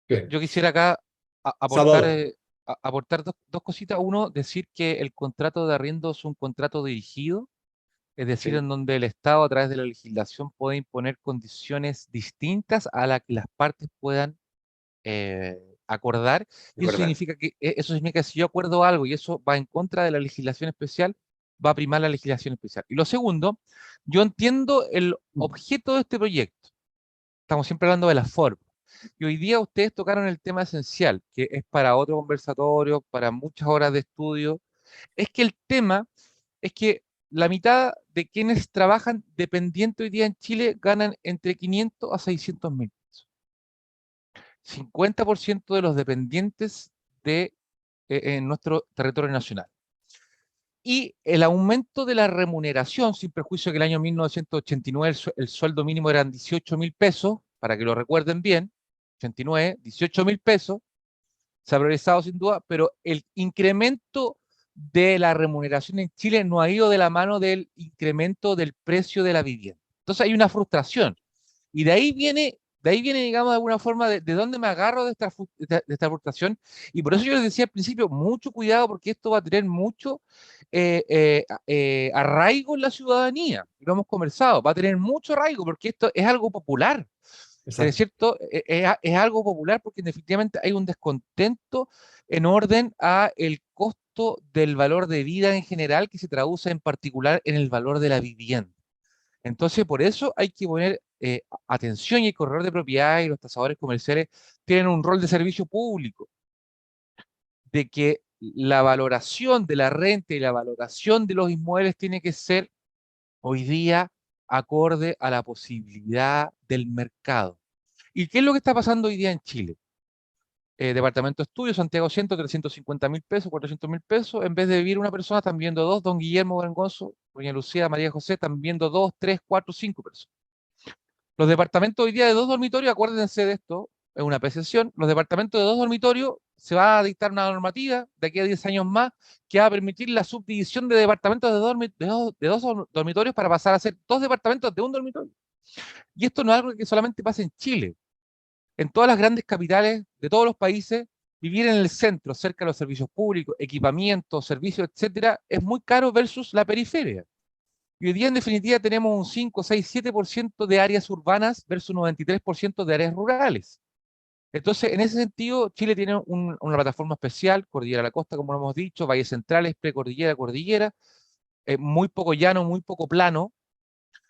Bien. Yo quisiera acá aportar, Salvador. aportar dos cositas. Uno, decir que el contrato de arriendo es un contrato dirigido, es decir, Sí, en donde el Estado a través de la legislación puede imponer condiciones distintas a las que las partes puedan acordar. Y eso ¿verdad? significa que si yo acuerdo algo y eso va en contra de la legislación especial, va a primar la legislación especial. Y lo segundo, yo entiendo el objeto de este proyecto. Estamos siempre hablando de la forma. Y hoy día ustedes tocaron el tema esencial, que es para otro conversatorio, para muchas horas de estudio. Es que el tema es que la mitad de quienes trabajan dependiente hoy día en Chile ganan entre 500 a 600 mil pesos. 50% de los dependientes en nuestro territorio nacional. Y el aumento de la remuneración, sin perjuicio que el año 1989 el sueldo mínimo eran 18 mil pesos, para que lo recuerden bien, 89, 18 mil pesos, se ha priorizado sin duda, pero el incremento de la remuneración en Chile no ha ido de la mano del incremento del precio de la vivienda. Entonces hay una frustración. Y de ahí viene, digamos, de alguna forma, de dónde me agarro de esta frustración. Y por eso yo les decía al principio, mucho cuidado, porque esto va a tener mucho arraigo en la ciudadanía. Lo hemos conversado, va a tener mucho arraigo, porque esto es algo popular. ¿Es Exacto. cierto? Es algo popular porque definitivamente hay un descontento en orden a el costo del valor de vida en general que se traduce en particular en el valor de la vivienda. Entonces, por eso hay que poner atención y el corredor de propiedad y los tasadores comerciales tienen un rol de servicio público, de que la valoración de la renta y la valoración de los inmuebles tiene que ser hoy día acorde a la posibilidad del mercado. ¿Y qué es lo que está pasando hoy día en Chile? Departamento de estudio, Santiago Centro, 350 mil pesos, 400 mil pesos. En vez de vivir una persona, están viendo dos. Don Guillermo Berengozo, doña Lucía, María José, están viendo dos, tres, cuatro, cinco personas. Los departamentos hoy día de dos dormitorios, acuérdense de esto, es una apreciación. Los departamentos de dos dormitorios se va a dictar una normativa de aquí a 10 años más que va a permitir la subdivisión de departamentos de dos dormitorios para pasar a ser dos departamentos de un dormitorio. Y esto no es algo que solamente pasa en Chile. En todas las grandes capitales de todos los países, vivir en el centro, cerca de los servicios públicos, equipamientos, servicios, etcétera, es muy caro versus la periferia. Y hoy día, en definitiva, tenemos un 5, 6, 7% de áreas urbanas versus un 93% de áreas rurales. Entonces, en ese sentido, Chile tiene una plataforma especial, Cordillera de la Costa, como lo hemos dicho, valles centrales, precordillera, cordillera, muy poco llano, muy poco plano.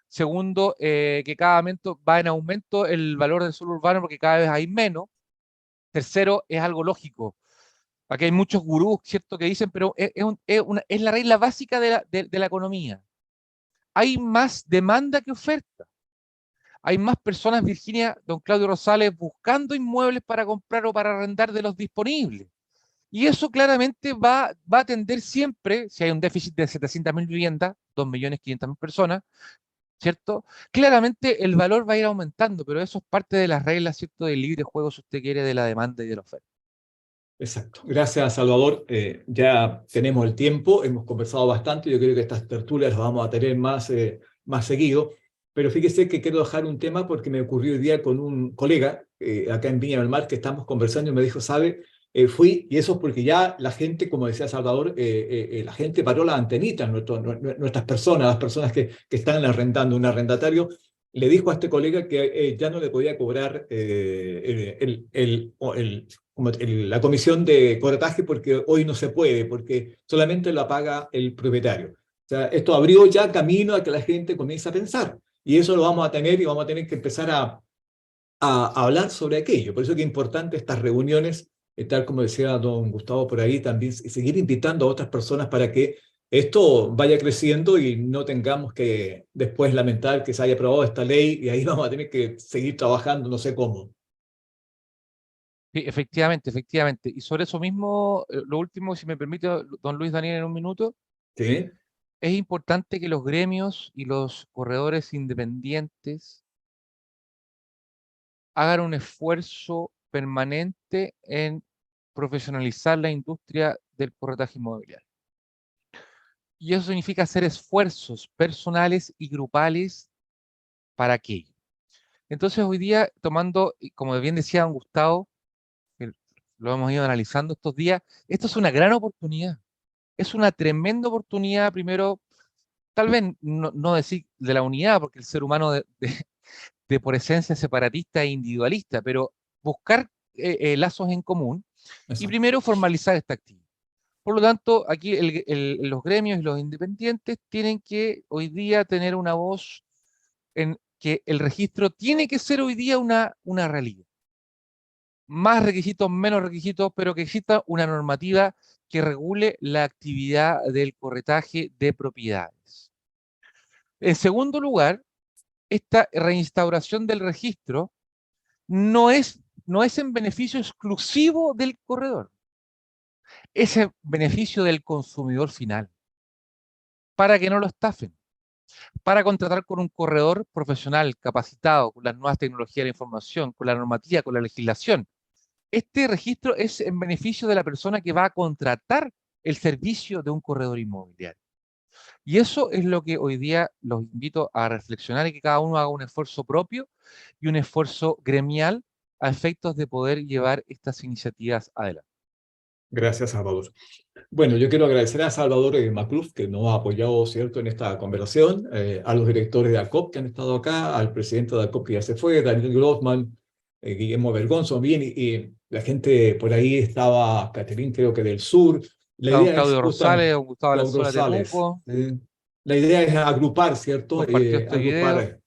Segundo, que cada momento va en aumento el valor del suelo urbano porque cada vez hay menos. Tercero, es algo lógico. Aquí hay muchos gurús, ¿cierto?, que dicen, pero es la regla básica de la economía. Hay más demanda que oferta. Hay más personas, Virginia, don Claudio Rosales, buscando inmuebles para comprar o para arrendar de los disponibles. Y eso claramente va a tender siempre, si hay un déficit de 700.000 viviendas, 2.500.000 personas, ¿cierto? Claramente el valor va a ir aumentando, pero eso es parte de las reglas, ¿cierto?, del libre juego, si usted quiere, de la demanda y de la oferta. Exacto. Gracias, Salvador. Ya tenemos el tiempo, hemos conversado bastante. Yo creo que estas tertulias las vamos a tener más seguido. Pero fíjese que quiero dejar un tema porque me ocurrió hoy día con un colega acá en Viña del Mar que estamos conversando y me dijo, ¿sabe? Fui, y eso es porque ya la gente, como decía Salvador, la gente paró las antenitas, nuestras personas, las personas que están arrendando. Un arrendatario le dijo a este colega que ya no le podía cobrar la comisión de corretaje porque hoy no se puede, porque solamente la paga el propietario. O sea, esto abrió ya camino a que la gente comience a pensar. Y eso lo vamos a tener y vamos a tener que empezar a hablar sobre aquello. Por eso que es importante estas reuniones, tal como decía don Gustavo por ahí, también seguir invitando a otras personas para que esto vaya creciendo y no tengamos que después lamentar que se haya aprobado esta ley y ahí vamos a tener que seguir trabajando, no sé cómo. Sí, efectivamente, efectivamente. Y sobre eso mismo, lo último, si me permite, don Luis Daniel, en un minuto, ¿Sí? es importante que los gremios y los corredores independientes hagan un esfuerzo permanente en profesionalizar la industria del corretaje inmobiliario. Y eso significa hacer esfuerzos personales y grupales para aquello. Entonces hoy día, tomando, como bien decía don Gustavo, que lo hemos ido analizando estos días, esto es una gran oportunidad. Es una tremenda oportunidad, primero, tal vez no decir de la unidad, porque el ser humano de por esencia es separatista e individualista, pero buscar lazos en común y Exacto. primero formalizar esta actividad. Por lo tanto, aquí los gremios y los independientes tienen que hoy día tener una voz en que el registro tiene que ser hoy día una realidad. Más requisitos, menos requisitos, pero que exista una normativa que regule la actividad del corretaje de propiedades. En segundo lugar, esta reinstauración del registro no es en beneficio exclusivo del corredor, es en beneficio del consumidor final, para que no lo estafen, para contratar con un corredor profesional capacitado con las nuevas tecnologías de la información, con la normativa, con la legislación. Este registro es en beneficio de la persona que va a contratar el servicio de un corredor inmobiliario. Y eso es lo que hoy día los invito a reflexionar y que cada uno haga un esfuerzo propio y un esfuerzo gremial a efectos de poder llevar estas iniciativas adelante. Gracias, Salvador. Bueno, yo quiero agradecer a Salvador Macluf, que nos ha apoyado, ¿cierto?, en esta conversación, a los directores de ACOP que han estado acá, al presidente de ACOP que ya se fue, Daniel Grossman, Guillermo Bergonzo, bien, y la gente por ahí estaba, Caterín creo que del sur. La Don idea es Claudio Rosales, justamente, don Gustavo Don Valenzuela Rosales, Temuco, la idea es agrupar, ¿cierto? compartió este video.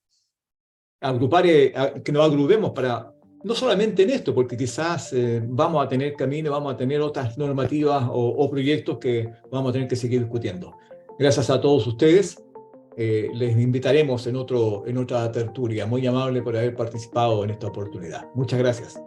Que nos agrupemos para, no solamente en esto, porque quizás vamos a tener camino, vamos a tener otras normativas o proyectos que vamos a tener que seguir discutiendo. Gracias a todos ustedes. Les invitaremos en otra tertulia. Muy amable por haber participado en esta oportunidad. Muchas gracias.